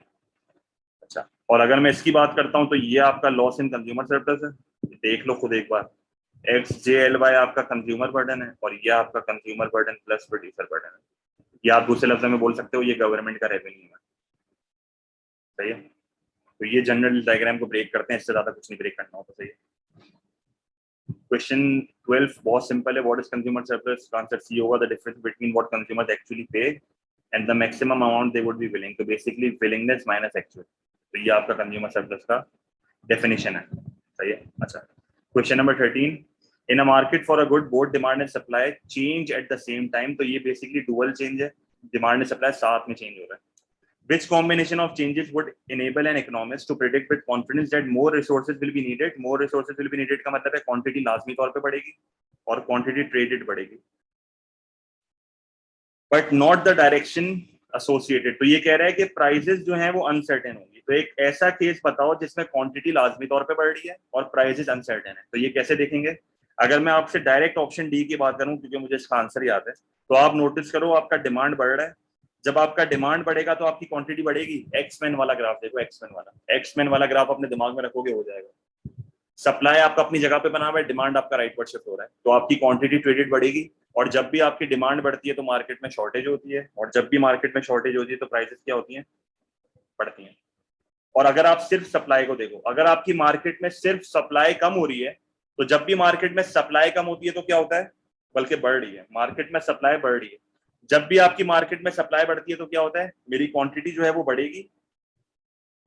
[SPEAKER 1] अच्छा, और अगर मैं इसकी बात करता हूं तो ये आपका लॉस इन कंज्यूमर सरप्लस है, देख लो खुद एक बार। XJLY आपका कंज्यूमर बर्डन है और ये आपका consumer burden plus producer burden है, या आप दूसरे लफ्ज में बोल सकते हो ये गवर्नमेंट का रेवेन्यू है। सही है। तो ये जनरल डायग्राम को ब्रेक करते हैं, इससे ज्यादा कुछ नहीं ब्रेक करना होता। सही है। क्वेश्चन 12 बहुत सिंपल है, what is consumer surplus? Answer C होगा, the difference between what consumers actually pay and the maximum amount they would be willing. तो बेसिकली विलिंगनेस माइनस एक्चुअल, तो ये आपका कंज्यूमर सरप्लस का डेफिनेशन है। सही है। अच्छा, question number 13, in a market for a good both demand and supply change at the same time. तो ये बेसिकली डुअल चेंज है, डिमांड एंड सप्लाई साथ में चेंज हो रहा है। Which combination of changes would enable an economist to predict with confidence that more resources will be needed? More resources will be needed का मतलब है क्वांटिटी लाजमी तौर पे बढ़ेगी और क्वांटिटी ट्रेडेड बढ़ेगी, but not the direction associated. तो ये कह रहा है कि प्राइसेस जो हैं वो अनसर्टेन होंगी। तो एक ऐसा केस बताओ जिसमें क्वांटिटी लाजमी तौर पे बढ़ रही है और प्राइसेस अनसर्टेन है, तो ये कैसे देखेंगे? अगर मैं आपसे डायरेक्ट ऑप्शन डी की बात करूं क्योंकि मुझे इसका आंसर याद है, तो आप नोटिस करो आपका डिमांड बढ़ रहा है, जब आपका डिमांड बढ़ेगा तो आपकी क्वांटिटी बढ़ेगी। एक्समैन वाला ग्राफ देखो, एक्समैन वाला ग्राफ अपने दिमाग में रखोगे हो जाएगा। सप्लाई आपका अपनी जगह पे बना हुआ है, डिमांड आपका राइटवर्ड शिफ्ट हो रहा है, तो आपकी क्वांटिटी ट्रेडेड बढ़ेगी। और जब भी आपकी डिमांड बढ़ती है तो मार्केट में शॉर्टेज होती है, और जब भी मार्केट में शॉर्टेज होती है तो प्राइसेस क्या होती हैं? बढ़ती हैं। और अगर आप सिर्फ सप्लाई को देखो, अगर आपकी मार्केट में सिर्फ सप्लाई कम हो रही है, तो जब भी मार्केट में सप्लाई कम होती है तो क्या होता है, बल्कि बढ़ रही है, मार्केट में सप्लाई बढ़ रही है। जब भी आपकी मार्केट में सप्लाई बढ़ती है तो क्या होता है, मेरी क्वांटिटी जो है वो बढ़ेगी,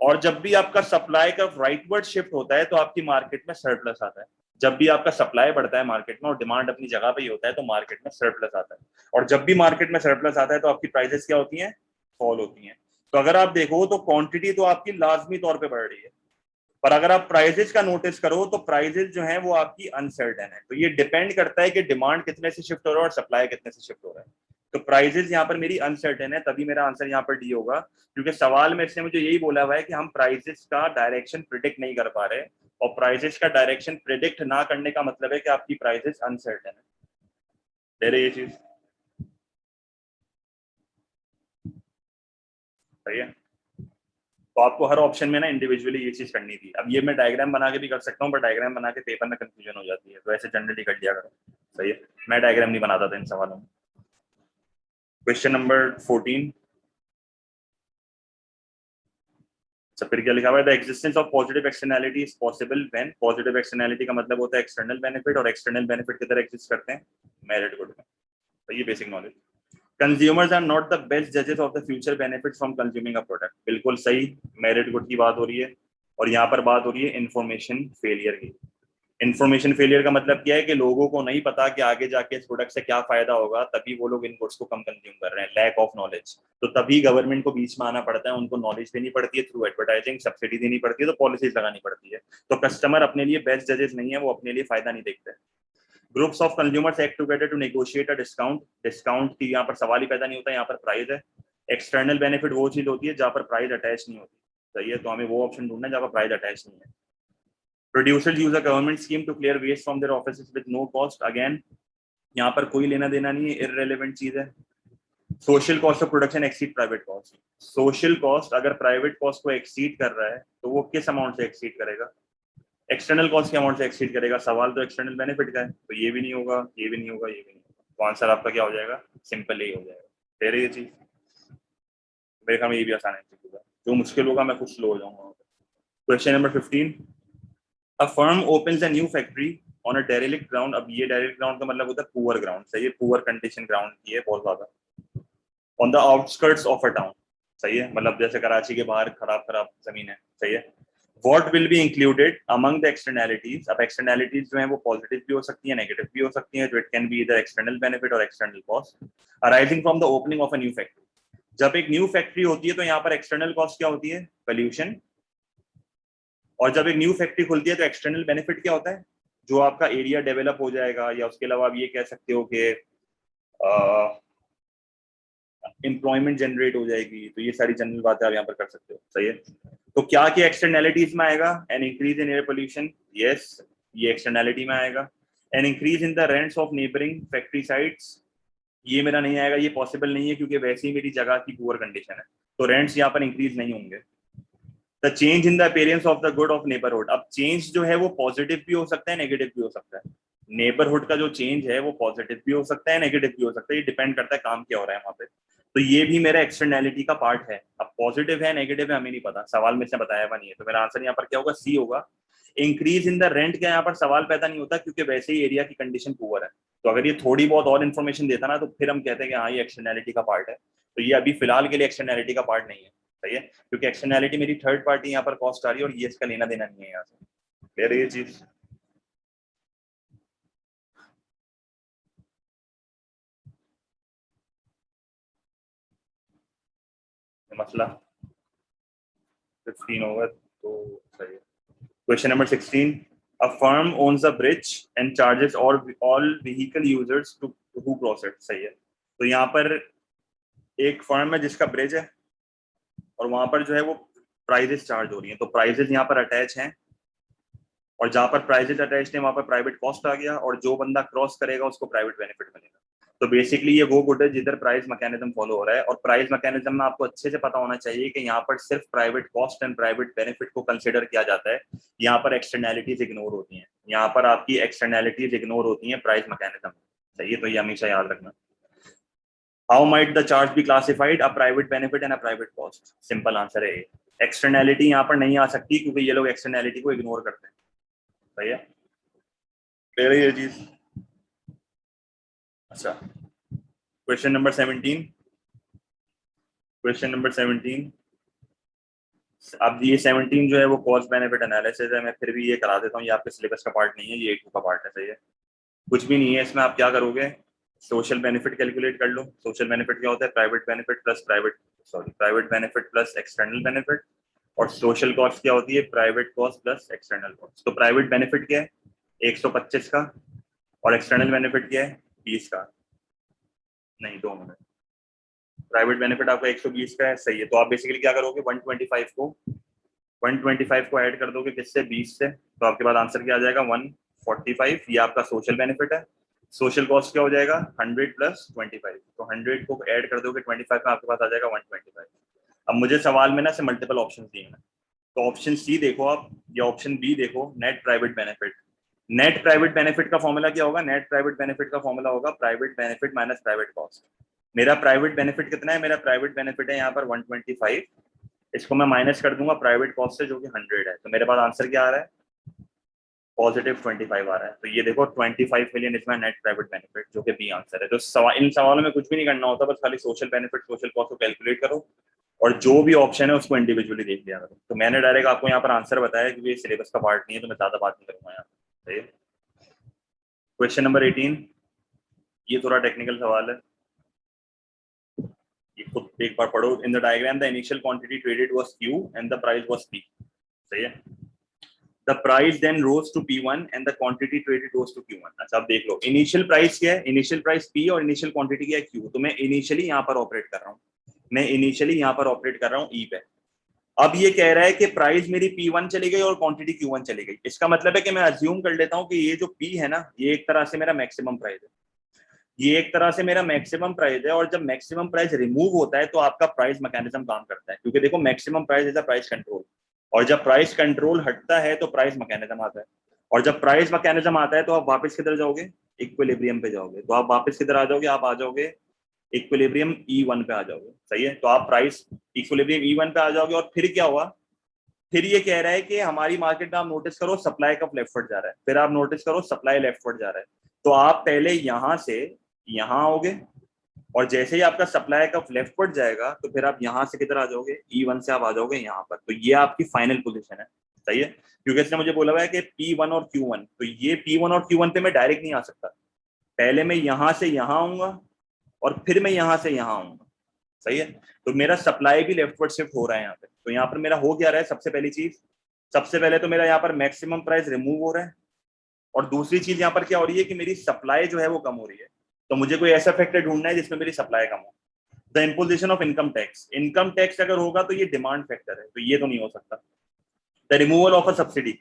[SPEAKER 1] और जब भी आपका सप्लाई का राइटवर्ड शिफ्ट होता है तो आपकी मार्केट में सरप्लस आता है। जब भी आपका सप्लाई बढ़ता है मार्केट में और डिमांड अपनी जगह पे ही होता है तो मार्केट में सरप्लस आता है, और जब भी मार्केट में सरप्लस आता है तो आपकी प्राइसेस क्या होती हैं, फॉल होती हैं। तो अगर आप देखो तो क्वांटिटी तो आपकी लाजमी तौर पे बढ़ रही है, पर अगर आप प्राइजेस का नोटिस करो तो प्राइजेस जो है वो आपकी अनसर्टेन है। तो ये डिपेंड करता है कि डिमांड कितने से शिफ्ट हो रहा है और सप्लाई कितने से शिफ्ट हो रहा है। तो प्राइजेस यहाँ पर मेरी अनसर्टेन है, तभी मेरा आंसर यहाँ पर डी होगा, क्योंकि सवाल में इसने मुझे यही बोला हुआ है कि हम प्राइजेस का डायरेक्शन प्रिडिक्ट नहीं कर पा रहे, और प्राइजेस का डायरेक्शन प्रिडिक्ट ना करने का मतलब है कि आपकी प्राइजेस अनसर्टेन है। दे रही ये चीज सही है। तो आपको हर ऑप्शन में ना इंडिविजुअली ये चीज करनी थी। अब ये मैं डायग्राम बना के भी कर सकता हूँ, पर डायग्राम बना के पेपर में कंफ्यूजन हो जाती है, तो ऐसे जनरली कर लिया करो। सही है, मैं डायग्राम नहीं बनाता था इन सवालों में। क्वेश्चन नंबर 14, अच्छा फिर क्या लिखा हुआ है, the existence of positive externality is possible when, positive externality का मतलब होता है एक्सटर्नल बेनिफिट, और एक्सटर्नल बेनिफिट किधर एग्जिस्ट करते हैं, मेरिट गुड में। तो ये basic knowledge. Consumers are not the best जजेस of the future benefits from consuming a product, बिल्कुल सही, मेरिट गुड की बात हो रही है। और यहाँ पर बात हो रही है इंफॉर्मेशन फेलियर की। इन्फॉर्मेशन फेलियर का मतलब क्या है कि लोगों को नहीं पता कि आगे जाके इस प्रोडक्ट से क्या फायदा होगा, तभी वो लोग इन गुड्स को कम कंज्यूम कर रहे हैं, लैक ऑफ नॉलेज। तो तभी गवर्नमेंट को बीच में आना पड़ता है, उनको नॉलेज देनी पड़ती है थ्रू एडवर्टाइजिंग, सब्सिडी देनी पड़ती है, तो पॉलिसीज लगानी पड़ती है। तो कस्टमर अपने लिए बेस्ट जजेस नहीं है, वो अपने लिए फायदा नहीं देखते। Groups of consumers act together to negotiate a discount, discount की यहाँ पर सवाल ही पैदा नहीं होता, यहाँ पर प्राइस है। एक्सटर्नल बेनिफिट वो चीज होती है जहाँ पर प्राइस अटैच नहीं होती। सही है, तो हमें वो ऑप्शन ढूंढना है जहाँ पर प्राइस अटैच नहीं है। Producers use a government scheme to clear waste from their offices with no cost. Again, यहाँ पर कोई लेना देना नहीं है, irrelevant चीज है। Social cost of production exceed private cost, social cost अगर प्राइवेट कॉस्ट को एक्सीड कर रहा है तो वो किस अमाउंट से एक्सीड करेगा, एक्सटर्नल कॉस्ट के अमाउंट से एक्सीड करेगा। सवाल तो एक्सटर्नल बेनिफिट का है, तो ये भी नहीं होगा, ये भी नहीं होगा, ये भी नहीं होगा, तो आंसर आपका क्या हो जाएगा, सिंपल ही हो जाएगा। दे रही है चीज, मेरे ख्याल में ये भी आसान है, जो मुश्किल होगा मैं कुछ स्लो हो जाऊंगा। Question number 15, A firm opens a new factory on a derelict ground. अब ये derelict ground का मतलब होता है पुअर ग्राउंड, सही है, पुअर कंडीशन ग्राउंड की है बहुत ज्यादा। On the outskirts of a town, सही है, मतलब जैसे कराची के बाहर खराब खराब जमीन है, सही है। What will be included among the externalities? अब externalities जो है वो पॉजिटिव भी हो सकती है, नेगेटिव भी हो सकती है, तो इट कैन बी इधर एक्सटर्नल बेनिफिट और external cost arising from the opening of a new factory. जब एक न्यू फैक्ट्री होती है तो यहाँ पर एक्सटर्नल कॉस्ट क्या होती है, पोल्यूशन। और जब एक न्यू फैक्ट्री खुलती है तो एक्सटर्नल बेनिफिट क्या होता है, जो आपका एरिया डेवलप हो जाएगा, या उसके अलावा आप ये कह सकते हो कि एम्प्लॉयमेंट जनरेट हो जाएगी। तो ये सारी जनरल बातें आप यहाँ पर कर सकते हो, सही है। तो क्या क्या एक्सटर्नैलिटीज में आएगा, N increase in air pollution, yes, ये एक्सटर्नैलिटी में आएगा। N increase in the rents of neighbouring factory sites, ये मेरा नहीं आएगा, ये पॉसिबल नहीं है क्योंकि वैसे ही मेरी जगह की पुअर कंडीशन है, तो रेंट्स यहाँ पर इंक्रीज नहीं होंगे। The change in the appearance of the good of neighbourhood, अब चेंज जो है वो पॉजिटिव भी हो सकता है, नेगेटिव भी हो सकता है। नेबरहुड का जो चेंज है वो पॉजिटिव भी हो सकता है, नेगेटिव भी हो सकता है, ये डिपेंड करता है काम क्या हो रहा है वहां पे। तो ये भी मेरा एक्सटर्नैलिटी का पार्ट है। अब पॉजिटिव है नेगेटिव है हमें नहीं पता, सवाल में से बताया हुआ नहीं है, तो मेरा आंसर यहाँ पर क्या होगा, सी होगा। इंक्रीज इन द रेंट का यहाँ पर सवाल पैदा नहीं होता क्योंकि वैसे ही एरिया की कंडीशन पुअर है। तो अगर ये थोड़ी बहुत और इन्फॉर्मेशन देता ना तो फिर हम कहते हैं कि हाँ ये एक्सटर्नैलिटी का पार्ट है। तो ये अभी फिलहाल के लिए एक्सटर्नैलिटी का पार्ट नहीं है, सही है, क्योंकि एक्सटर्नैलिटी मेरी थर्ड पार्टी यहाँ पर कॉस्ट आ रही है और ये इसका लेना देना नहीं है यहाँ से। क्लियर है ये चीज, मसला 15 होगा तो सही है। Question number 16, a firm owns a bridge and charges all vehicle users to who cross it, सही है। तो यहाँ पर एक फर्म है जिसका ब्रिज है और वहां पर जो है वो प्राइजेस चार्ज हो रही हैं, तो प्राइजेस यहाँ पर अटैच हैं, और जहां पर प्राइजेस अटैच है वहां पर प्राइवेट कॉस्ट आ गया, और जो बंदा क्रॉस करेगा उसको प्राइवेट बेनिफिट मिलेगा। तो बेसिकली ये वो गुड है जिधर प्राइस मैकेनिज्म फॉलो हो रहा है, और प्राइस मैकेनिज्म में आपको अच्छे से पता होना चाहिए कि यहाँ पर सिर्फ private cost and private benefit को कंसिडर किया जाता है, यहाँ पर एक्सटर्नैलिटीज इग्नोर होती हैं, यहाँ पर आपकी एक्सटर्नैलिटीज इग्नोर होती हैं प्राइस मैकेनिज्म। सही है, तो ये हमेशा याद रखना। How might the charge be classified, a private benefit and a private cost, simple answer है एक्सटर्नैलिटी यहाँ पर नहीं आ सकती क्योंकि ये लोग एक्सटर्नैलिटी को इग्नोर करते हैं। सही है, क्लियर है ये चीज। अच्छा, क्वेश्चन नंबर 17। Question number 17। अब ये 17 जो है वो कॉस्ट बेनिफिट एनालिसिस है। मैं फिर भी ये करा देता हूँ, ये आपके सिलेबस का पार्ट नहीं है, ये A2 का पार्ट है। सही है, कुछ भी नहीं है इसमें। आप क्या करोगे, सोशल बेनिफिट कैलकुलेट कर लो। सोशल बेनिफिट क्या होता है, private benefit plus private benefit plus external benefit. और सोशल कॉस्ट क्या होती है, private cost plus external cost. तो प्राइवेट बेनिफिट क्या है, 125 का, और एक्सटर्नल बेनिफिट क्या है, 20 का। नहीं, 2 मिनट। प्राइवेट बेनिफिट आपका 120 का है, सही है। तो आप बेसिकली क्या करोगे, 125 को ऐड कर दोगे किससे, 20 से। तो आपके पास आंसर क्या आ जाएगा, 145। ये आपका सोशल बेनिफिट है। सोशल कॉस्ट क्या हो जाएगा, 100 प्लस 25। तो 100 को ऐड कर दोगे 25 में, आपके पास आ जाएगा 125। अब मुझे सवाल में ना से मल्टीपल ऑप्शन दिए हैं, तो ऑप्शन सी देखो आप या ऑप्शन बी देखो, net private benefit. Net private benefit का फॉर्मूला क्या होगा, नेट प्राइवेट बेनिफिट का फॉर्मूला होगा private benefit minus private cost. मेरा प्राइवेट बेनिफिट कितना है, मेरा प्राइवेट बेनिफिट है यहाँ पर 125। इसको मैं माइनस कर दूंगा प्राइवेट कॉस्ट से जो कि 100 है, तो मेरे पास आंसर क्या आ रहा है, पॉजिटिव 25 आ रहा है। तो ये देखो 25 मिलियन इसमें नेट प्राइवेट बेनिफिट, जो कि बी आंसर है। तो इन सवालों में कुछ भी नहीं करना होता, बस खाली सोशल बेनिफिट सोशल कॉस्ट को कैलकुलेट करो और जो भी ऑप्शन है उसको इंडिविजुअली देख लिया करो। तो मैंने डायरेक्ट आपको यहाँ पर आंसर बताया क्योंकि ये सिलेबस का पार्ट नहीं है, तो मैं ज्यादा बात नहीं करूंगा यहाँ पर। क्वेश्चन नंबर 18, ये थोड़ा टेक्निकल सवाल है, ये खुद एक बार पढ़ो। In the diagram the initial quantity traded was Q and the price was P। सही है, the price then rose to P1 and the quantity traded rose to Q1। अच्छा, अब देख लो इनिशियल प्राइस क्या है, इनिशियल प्राइस P और initial quantity क्या है, Q। तो मैं इनिशियली यहाँ पर ऑपरेट कर रहा हूँ, मैं इनिशियली यहाँ पर ऑपरेट कर रहा हूँ E पे। अब ये कह रहा है कि प्राइस मेरी P1 चली गई और क्वांटिटी Q1 चली गई। इसका मतलब है कि मैं अज्यूम कर लेता हूँ कि ये जो P है ना, ये एक तरह से मेरा मैक्सिमम प्राइस है, ये एक तरह से मेरा मैक्सिमम प्राइस है। और जब मैक्सिमम प्राइस रिमूव होता है तो आपका प्राइस मैकेनिज्म काम करता है, क्योंकि देखो maximum price is a price control, और जब प्राइस कंट्रोल हटता है तो प्राइस मैकेनिज्म आता है। और जब प्राइस मैकेनिज्म आता है तो आप वापस किधर जाओगे, इक्विलिब्रियम पे जाओगे। तो आप वापस किधर आ जाओगे, आप आ जाओगे इक्विलिब्रियम E1 पे आ जाओगे। सही है, तो आप प्राइस इक्विलिब्रियम E1 पे आ जाओगे। और फिर क्या हुआ, फिर ये कह रहा है कि हमारी मार्केट में आप नोटिस करो सप्लाई का लेफ्टवर्ड जा रहा है, फिर आप नोटिस करो सप्लाई लेफ्टवर्ड जा रहा है। तो आप पहले यहां से यहां आओगे, और जैसे ही आपका सप्लाई का लेफ्टवर्ड जाएगा तो फिर आप यहां से किधर आ जाओगे, E1 से आप आ जाओगे यहाँ पर। तो ये आपकी फाइनल पोजीशन है। सही है, क्योंकि इसने मुझे बोला हुआ है कि P1 और Q1, तो ये P1 और Q1 पे मैं डायरेक्ट नहीं आ सकता, पहले मैं यहां से यहां आऊंगा और फिर मैं यहां से यहां आऊंगा। सही है, तो मेरा सप्लाई भी लेफ्टवर्ड शिफ्ट हो रहा है यहाँ पे। तो यहाँ पर मेरा हो क्या रहा है, सबसे पहली चीज, सबसे पहले तो मेरा यहाँ पर मैक्सिमम प्राइस रिमूव हो रहा है, और दूसरी चीज यहाँ पर क्या हो रही है कि मेरी सप्लाई जो है वो कम हो रही है। तो मुझे कोई ऐसा फैक्टर ढूंढना है जिसमें मेरी सप्लाई कम हो। The imposition of income tax, income tax अगर होगा तो ये डिमांड फैक्टर है, तो ये तो नहीं हो सकता। The removal of a subsidy,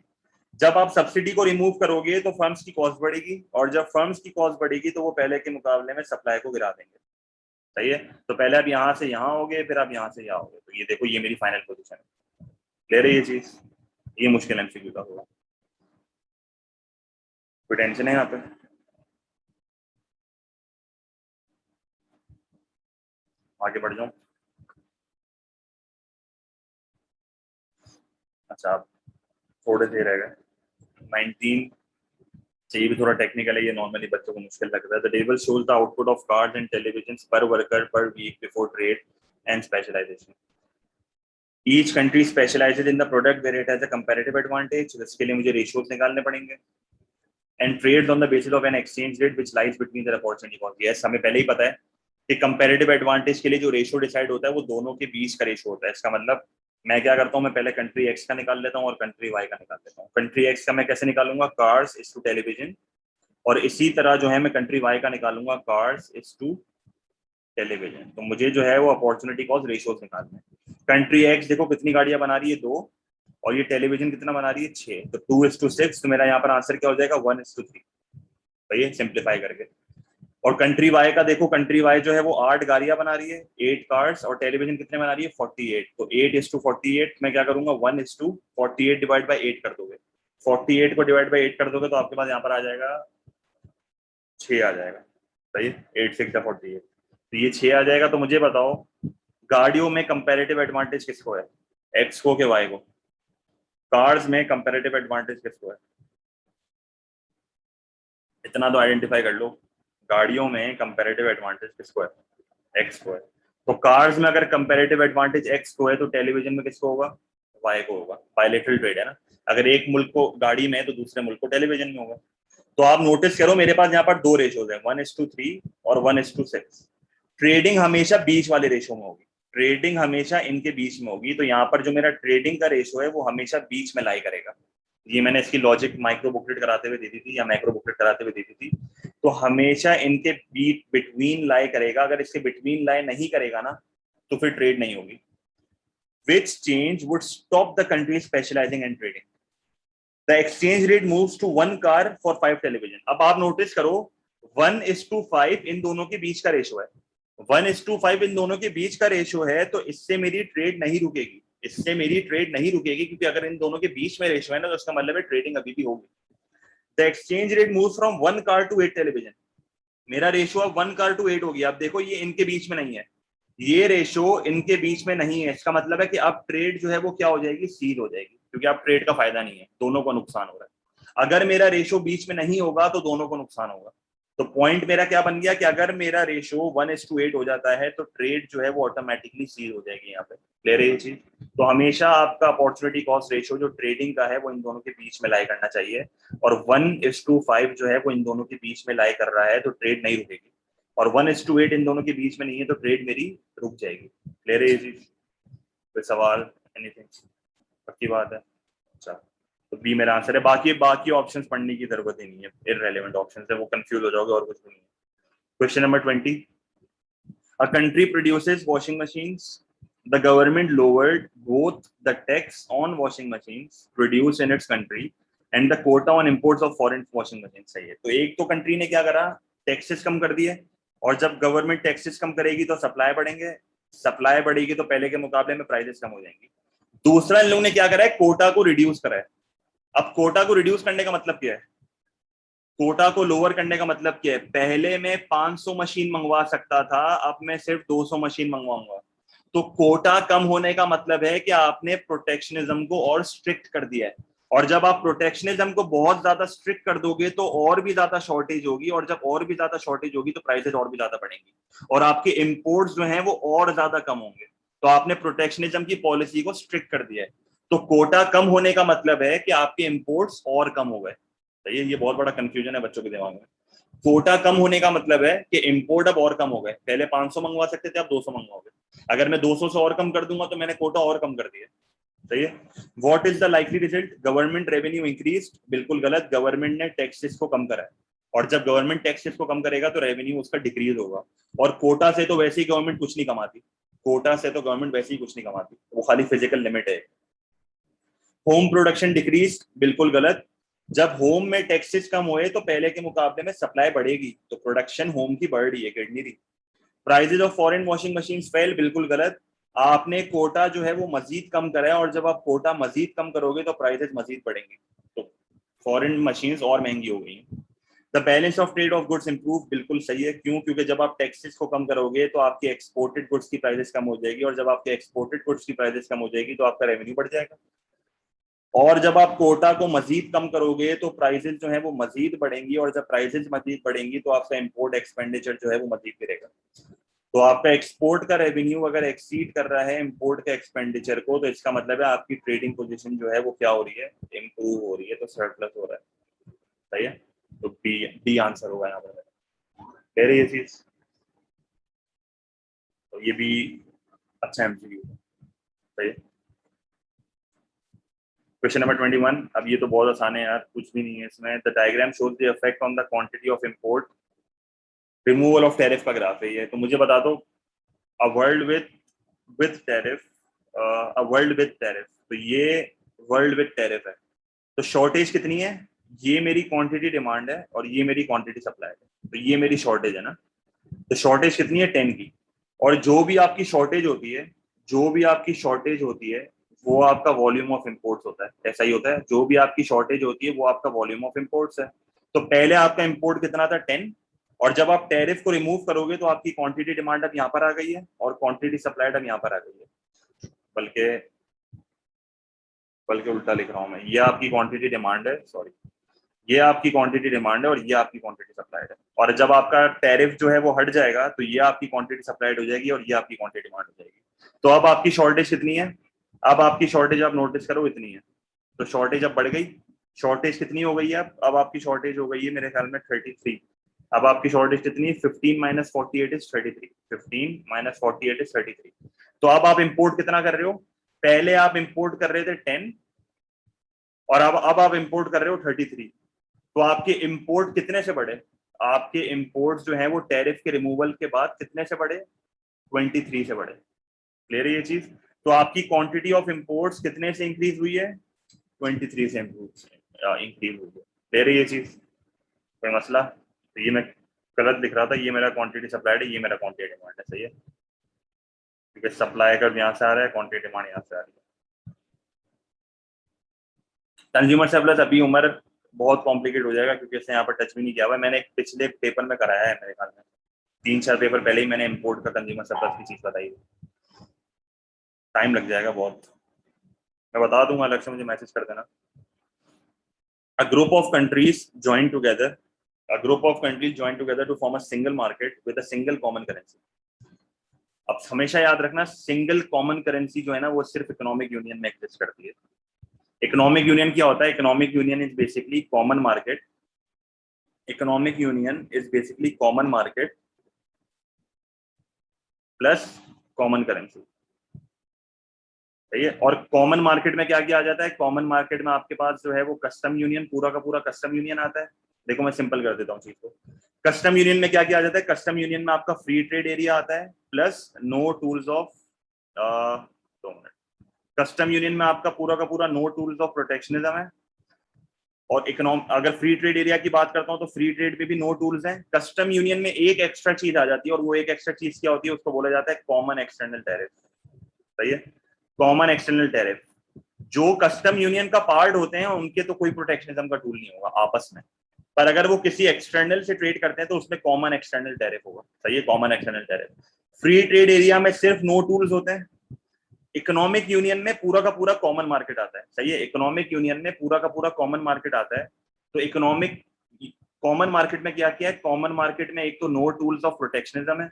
[SPEAKER 1] जब आप सब्सिडी को रिमूव करोगे तो फर्म्स की कॉस्ट बढ़ेगी, और जब फर्म्स की कॉस्ट बढ़ेगी तो वो पहले के मुकाबले में सप्लाई को गिरा देंगे। सही है, तो पहले आप यहाँ से यहाँ होगे, फिर आप यहाँ से यहाँ होगे। तो ये देखो, ये मेरी फाइनल पोजीशन है। क्लियर है ये चीज, ये मुश्किल एमसीक्यू का होगा, कोई टेंशन है यहाँ पे। आगे बढ़ जाऊं। अच्छा, आप थोड़े से रह गए। 19 चाहिए, भी थोड़ा टेक्निकल है, ये नॉर्मली बच्चों को मुश्किल लगता है। The table shows the output of cards and television per worker per week before trade and specialisation. Each country specialises in the product where it has a comparative advantage. इसके लिए मुझे रेशियोज निकालने पड़ेंगे। And trade on the basis of an exchange rate which lies between the opportunity cost. Yes, हमें पहले ही पता है कि कंपैरेटिव एडवांटेज के लिए जो रेशियो डिसाइड होता है वो दोनों के बीच का रेशियो होता है। इसका मतलब मैं क्या करता हूँ, मैं पहले कंट्री एक्स का निकाल लेता हूँ और कंट्री वाई का निकाल लेता हूँ। कंट्री एक्स का मैं कैसे निकालूंगा, कार्स इज टू टेलीविजन, और इसी तरह जो है मैं कंट्री वाई का निकालूंगा, कार्स इज टू टेलीविजन। तो मुझे जो है वो अपॉर्चुनिटी कॉस्ट रेशियोज निकालने हैं। कंट्री एक्स देखो कितनी गाड़ियां बना रही है, 2, और ये टेलीविजन कितना बना रही है, 6, तो 2:6। तो मेरा यहाँ पर आंसर क्या हो जाएगा, 1:3। सही है, सिंप्लीफाई करके। और कंट्री वाई का देखो, कंट्री वाई जो है वो 8 गाड़ियां बना रही है, 8 कार्स, और टेलीविजन कितने बना रही है, 48। तो 8:48 मैं क्या करूंगा, 1:48 डिवाइड बाई 8 कर दोगे। 48 को डिवाइड बाई 8 कर दोगे तो आपके पास यहाँ पर आ जाएगा 6 आ जाएगा। सही है, 8×6 = 48। तो ये 6 आ जाएगा। तो मुझे बताओ गाड़ियों में कंपैरेटिव एडवांटेज किसको है, एक्स को के वाई को? कार्स में कंपैरेटिव एडवांटेज किसको है? इतना तो आइडेंटिफाई कर लो, गाड़ियों में कंपैरेटिव एडवांटेज किसको है? एक्स को है। तो कार्स में अगर कंपैरेटिव एडवांटेज एक्स को है तो टेलीविजन में किसको होगा? वाई को होगा। बायलेटरल ट्रेड है ना, अगर एक मुल्क को गाड़ी में है तो दूसरे मुल्क को टेलीविजन में होगा। तो आप नोटिस करो मेरे पास यहाँ पर दो रेशोज है, 1:3 और 1:6। ट्रेडिंग हमेशा बीच वाले रेशो में होगी, ट्रेडिंग हमेशा इनके बीच में होगी। तो यहाँ पर जो मेरा ट्रेडिंग का रेशो है वो हमेशा बीच में लाई करेगा। ये मैंने इसकी लॉजिक माइक्रो बुकलेट कराते हुए दी थी या मैक्रो बुकलेट कराते हुए दी थी। तो हमेशा इनके बीट बिटवीन लाई करेगा, अगर इसके बिटवीन लाई नहीं करेगा ना तो फिर ट्रेड नहीं होगी। Which change would stop the country specializing in trading? The exchange rate moves to 1 car for 5 television. अब आप नोटिस करो 1:5 इन दोनों के बीच का रेशो है, 1:5 इन दोनों के बीच का रेशो है। तो इससे मेरी ट्रेड नहीं रुकेगी, इससे मेरी ट्रेड नहीं रुकेगी, क्योंकि अगर इन दोनों के बीच में रेशो है ना तो उसका मतलब है ट्रेडिंग अभी भी होगी। The exchange rate moves from 1 car to 8 television. मेरा रेशो अब 1 कार टू 8 हो गया। अब देखो ये इनके बीच में नहीं है, ये रेशो इनके बीच में नहीं है। इसका मतलब है कि अब ट्रेड जो है वो क्या हो जाएगी? सील हो जाएगी, क्योंकि अब ट्रेड का फायदा नहीं है, दोनों को नुकसान हो रहा है। अगर मेरा रेशो बीच में नहीं होगा तो दोनों को नुकसान होगा। तो पॉइंट मेरा क्या बन गया कि अगर मेरा रेशो 1:8 हो जाता है तो ट्रेड जो है वो ऑटोमेटिकली सील हो जाएगी। यहाँ पे क्लियर है ये चीज? तो हमेशा आपका अपॉर्चुनिटी कॉस्ट रेशो जो ट्रेडिंग का है वो इन दोनों के बीच में लाई करना चाहिए, और 1:5 जो है वो इन दोनों के बीच में लाई कर रहा है तो ट्रेड नहीं रुकेगी। और 1:8 इन दोनों के बीच में नहीं है तो ट्रेड मेरी रुक जाएगी। क्लियर है ये चीज? कोई सवाल? एनीथिंग? पक्की बात है? अच्छा, तो बी मेरा आंसर है। बाकी बाकी ऑप्शंस पढ़ने की जरूरत ही नहीं है, इररेलेवेंट ऑप्शंस है, वो कंफ्यूज हो जाओगे और कुछ भी नहीं है। Question number 20, a country produces washing machines, the government lowered both the tax on washing machines produce in its country and the quota on imports of foreign washing machine. सही है। तो एक तो कंट्री ने क्या करा? टैक्सेस कम कर दिए, और जब गवर्नमेंट टैक्सेस कम करेगी तो सप्लाई बढ़ेंगे, सप्लाई बढ़ेगी तो पहले के मुकाबले में प्राइसेस कम हो जाएंगी। दूसरा, इन लोगों ने क्या करा है? कोटा को रिड्यूस करा है। अब कोटा को रिड्यूस करने का मतलब क्या है? कोटा को लोअर करने का मतलब क्या है? पहले मैं 500 मशीन मंगवा सकता था, अब मैं सिर्फ 200 मशीन मंगवाऊंगा। तो कोटा कम होने का मतलब है कि आपने प्रोटेक्शनिज्म को और स्ट्रिक्ट कर दिया है, और जब आप प्रोटेक्शनिज्म को बहुत ज्यादा स्ट्रिक्ट कर दोगे तो और भी ज्यादा शॉर्टेज होगी, और जब और भी ज्यादा शॉर्टेज होगी तो प्राइसेस और भी ज्यादा बढ़ेंगी, और आपके इंपोर्ट्स जो हैं वो और ज्यादा कम होंगे। तो आपने प्रोटेक्शनिज्म की पॉलिसी को स्ट्रिक्ट कर दिया है। तो कोटा कम होने का मतलब है कि आपके इंपोर्ट्स और कम हो गए। सही है? ये बहुत बड़ा कंफ्यूजन है बच्चों के दिमाग में। कोटा कम होने का मतलब है कि इंपोर्ट अब और कम हो गए, पहले 500 मंगवा सकते थे, अब 200 मंगवाओगे। अगर मैं 200 से और कम कर दूंगा तो मैंने कोटा और कम कर दिया। सही है? What is the likely result? Government revenue increase. बिल्कुल गलत, गवर्नमेंट ने टैक्सेस को कम करा है, और जब गवर्नमेंट टैक्सेस को कम करेगा तो रेवेन्यू उसका डिक्रीज होगा। और कोटा से तो वैसे ही गवर्नमेंट कुछ नहीं कमाती, कोटा से तो गवर्नमेंट वैसे ही कुछ नहीं कमाती, वो खाली फिजिकल लिमिट है। Home production decrease. बिल्कुल गलत, जब होम में टैक्सेस कम हुए तो पहले के मुकाबले में सप्लाई बढ़ेगी, तो प्रोडक्शन होम की बढ़ रही है, गिर नहीं रही। Prizes of foreign washing machine fail. बिल्कुल गलत, आपने कोटा जो है वो मजीद कम करा है, और जब आप कोटा मजीद कम करोगे तो प्राइजेस मजीद बढ़ेंगी, तो फॉरेन मशीन्स और महंगी हो गई। The balance of trade off goods improve. बिल्कुल सही है। क्यों? क्योंकि जब आप टैक्सेस को कम करोगे तो आपकी एक्सपोर्टेड गुड्स की प्राइसेस कम हो जाएगी, और जब आपके एक्सपोर्टेड गुड्स की प्राइसेस कम हो जाएगी तो आपका रेवेन्यू बढ़ जाएगा। और जब आप कोटा को मजीद कम करोगे तो प्राइसेस जो है वो मजीद बढ़ेंगी, और जब प्राइसेस मजीद बढ़ेंगी तो आपका इंपोर्ट एक्सपेंडिचर जो है वो मजीद गिरेगा। तो आपका एक्सपोर्ट का रेवेन्यू अगर एक्सीड कर रहा है इंपोर्ट के एक्सपेंडिचर को, तो इसका मतलब है आपकी ट्रेडिंग पोजीशन जो है वो क्या हो रही है? इंप्रूव हो रही है, तो सरप्लस हो रहा है। सही है? तो बी डी आंसर होगा यहाँ पर। कह रही है चीज, तो ये भी अच्छा एमसीक्यू है। सही है। क्वेश्चन नंबर 21, अब ये तो बहुत आसान है यार, कुछ भी नहीं है इसमें। The diagram shows the effect on the quantity of import removal of tariff का ग्राफ है ये। तो मुझे बता दो, a world with tariff, a world with tariff, तो ये वर्ल्ड विद टैरिफ है। तो शॉर्टेज कितनी है? ये मेरी क्वांटिटी डिमांड है और ये मेरी क्वांटिटी सप्लाई है, तो ये मेरी शॉर्टेज है ना। तो शॉर्टेज कितनी है? 10 की। और जो भी आपकी शॉर्टेज होती है, जो भी आपकी शॉर्टेज होती है वो आपका वॉल्यूम ऑफ इंपोर्ट्स होता है। ऐसा ही होता है, जो भी आपकी शॉर्टेज होती है वो आपका वॉल्यूम ऑफ इंपोर्ट्स है। तो पहले आपका इंपोर्ट कितना था? 10। और जब आप टैरिफ को रिमूव करोगे तो आपकी क्वांटिटी डिमांड अब यहाँ पर आ गई है, और क्वांटिटी सप्लाइड अब यहाँ पर आ गई है। बल्कि बल्कि उल्टा लिख रहा हूँ मैं, ये आपकी क्वांटिटी डिमांड है, सॉरी, ये आपकी क्वांटिटी डिमांड है और ये आपकी क्वांटिटी सप्लाइड है। और जब आपका टैरिफ जो है वो हट जाएगा तो ये आपकी क्वांटिटी सप्लाइड हो जाएगी और ये आपकी क्वांटिटी डिमांड हो जाएगी। तो अब आपकी शॉर्टेज कितनी है? अब आपकी शॉर्टेज आप नोटिस करो इतनी है। तो शॉर्टेज अब बढ़ गई, शॉर्टेज कितनी हो गई है? अब आपकी शॉर्टेज हो गई है मेरे ख्याल में 33। अब आपकी शॉर्टेज कितनी है? 15 माइनस 48 इज 33। 15 minus 48 is 33। तो अब आप इंपोर्ट कितना कर रहे हो? पहले आप इंपोर्ट कर रहे थे 10 और अब आप इंपोर्ट कर रहे हो 33। तो आपके इंपोर्ट कितने से बढ़े? आपके इंपोर्ट जो है वो टैरिफ के रिमूवल के बाद कितने से बढ़े? 23 से बढ़े। क्लियर है ये चीज? तो आपकी क्वांटिटी ऑफ इंपोर्ट्स कितने से इंक्रीज हुई है? 23 से इंक्रीज हुई है। क्लियर है ये चीज? कोई मसला? तो ये मैं गलत लिख रहा था, ये मेरा क्वांटिटी सप्लाइड है, ये मेरा क्वांटिटी डिमांड है। सही है, क्योंकि सप्लाई का यहाँ से आ रहा है, क्वांटिटी डिमांड यहाँ से आ रही है। कंज्यूमर सरप्लस अभी उम्र बहुत कॉम्प्लिकेट हो जाएगा क्योंकि इसने यहाँ पर टच भी नहीं किया हुआ है। मैंने एक पिछले पेपर में कराया है मेरे ख्याल में, 3-4 पेपर पहले ही मैंने इंपोर्ट का कंज्यूमर सरप्लस की चीज बताई है। टाइम लग जाएगा बहुत, मैं बता दूंगा, अलग से मुझे मैसेज कर देना। A group of countries join together, a group of countries join together to form a single market with a single common currency. अब हमेशा याद रखना, सिंगल कॉमन करेंसी जो है ना वो सिर्फ इकोनॉमिक यूनियन में एग्जिस्ट करती है। इकोनॉमिक यूनियन क्या होता है? Economic union is basically common market. Economic union is basically common market plus common currency. सही है? और कॉमन मार्केट में क्या किया आ जाता है? कॉमन मार्केट में आपके पास जो है वो कस्टम यूनियन, पूरा का पूरा कस्टम यूनियन आता है। देखो मैं सिंपल कर देता हूँ चीज को। कस्टम यूनियन में क्या किया आ जाता है? कस्टम यूनियन में आपका फ्री ट्रेड एरिया आता है plus no tools of 2 minute. Custom union में आपका पूरा का पूरा नो टूल्स ऑफ प्रोटेक्शनिज्म है। और अगर फ्री ट्रेड एरिया की बात करता हूं तो फ्री ट्रेड में भी नो टूल्स हैं। कस्टम यूनियन में एक एक्स्ट्रा चीज आ जाती है और वो एक एक्स्ट्रा चीज क्या होती है? उसको बोला जाता है कॉमन एक्सटर्नल टैरिफ। सही है? Common external tariff. जो कस्टम यूनियन का पार्ट होते हैं उनके तो कोई प्रोटेक्शनिज्म का टूल नहीं होगा आपस में, पर अगर वो किसी एक्सटर्नल से ट्रेड करते हैं तो उसमें कॉमन एक्सटर्नल टैरिफ होगा। सही है? Common external tariff. Free trade area में सिर्फ नो टूल्स होते हैं। इकोनॉमिक यूनियन में पूरा का पूरा कॉमन मार्केट आता है। सही है? इकोनॉमिक यूनियन में पूरा का पूरा कॉमन मार्केट आता है। तो इकोनॉमिक कॉमन मार्केट में क्या किया है? कॉमन मार्केट में एक तो नो टूल्स ऑफ प्रोटेक्शनिज्म है।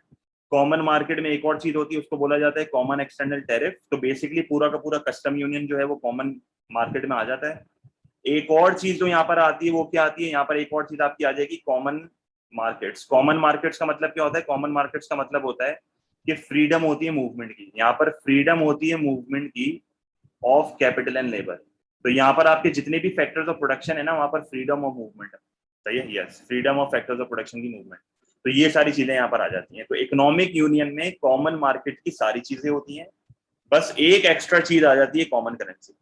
[SPEAKER 1] कॉमन मार्केट में एक और चीज होती है, उसको बोला जाता है कॉमन एक्सटर्नल टैरिफ। तो बेसिकली पूरा का पूरा कस्टम यूनियन जो है वो कॉमन मार्केट में आ जाता है। एक और चीज जो यहाँ पर आती है वो क्या आती है? यहाँ पर एक और चीज आपकी आ जाएगी, कॉमन मार्केट्स। कॉमन मार्केट्स का मतलब क्या होता है? कॉमन मार्केट्स का मतलब होता है कि फ्रीडम होती है मूवमेंट की। यहाँ पर फ्रीडम होती है मूवमेंट की ऑफ कैपिटल एंड लेबर। तो यहाँ पर आपके जितने भी फैक्टर्स ऑफ प्रोडक्शन है ना, वहां पर फ्रीडम ऑफ मूवमेंट है। सही है? Yes, freedom of factors of production की मूवमेंट। तो ये सारी चीजें यहाँ पर आ जाती हैं। तो इकोनॉमिक यूनियन में कॉमन मार्केट की सारी चीजें होती हैं, बस एक एक्स्ट्रा चीज आ जाती है, कॉमन करेंसी।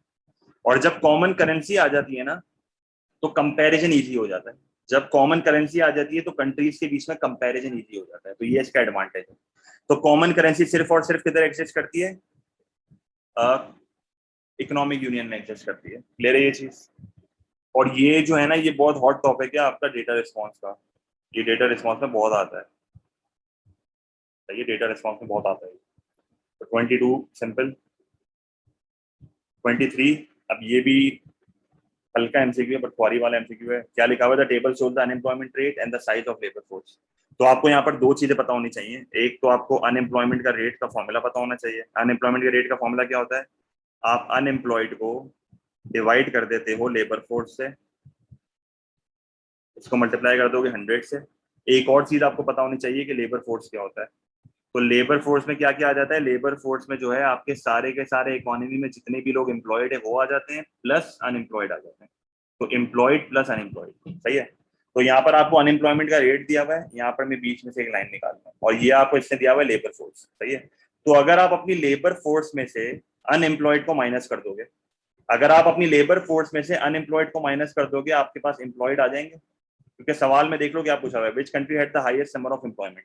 [SPEAKER 1] और जब कॉमन करेंसी आ जाती है ना तो कंपैरिजन इजी हो जाता है। जब कॉमन करेंसी आ जाती है तो कंट्रीज के बीच में कंपैरिजन इजी हो जाता है। तो ये इसका एडवांटेज है। तो कॉमन करेंसी सिर्फ और सिर्फ किधर एग्जिस्ट करती है? इकोनॉमिक यूनियन में एग्जिस्ट करती है। क्लियर है ये चीज? और ये जो है ना, ये बहुत हॉट टॉपिक है आपका डेटा रिस्पॉन्स का। ये डेटा रिस्पॉन्स में बहुत आता है। ये डेटा रिस्पॉन्स में बहुत आता है। तो 22 सिंपल, 23 अब ये भी हल्का एमसीक्यू है बट क्वारी वाला एमसीक्यू है। क्या लिखा हुआ है? The table shows the unemployment rate and the size of labour force. तो आपको यहाँ पर दो चीजें पता होनी चाहिए। एक तो आपको अनएम्प्लॉयमेंट का रेट का फॉर्मूला पता होना चाहिए। अनएम्प्लॉयमेंट के रेट का फॉर्मूला क्या होता है? आप अनएम्प्लॉयड को डिवाइड कर देते हो लेबर फोर्स से, इसको मल्टीप्लाई कर दोगे 100 से। एक और चीज आपको पता होनी चाहिए कि लेबर फोर्स क्या होता है। तो लेबर फोर्स में क्या क्या आ जाता है? लेबर फोर्स में जो है आपके सारे के सारे इकोनॉमी में जितने भी लोग एम्प्लॉयड है वो आ जाते हैं, प्लस अनएम्प्लॉयड आ जाते हैं। तो एम्प्लॉयड प्लस अनएम्प्लॉयड। सही है? तो यहाँ पर आपको अनएम्प्लॉयमेंट का रेट दिया हुआ है, यहाँ पर मैं बीच में से एक लाइन निकालता हूँ और ये आपको इसने दिया हुआ है लेबर फोर्स। सही है? तो अगर आप अपनी लेबर फोर्स में से अनएम्प्लॉयड को माइनस कर दोगे, अगर आप अपनी लेबर फोर्स में से अनएम्प्लॉयड को माइनस कर दोगे, आपके पास एम्प्लॉयड आ जाएंगे। क्योंकि सवाल में देख लो क्या पूछा हुआ है, which country had the highest number of employment.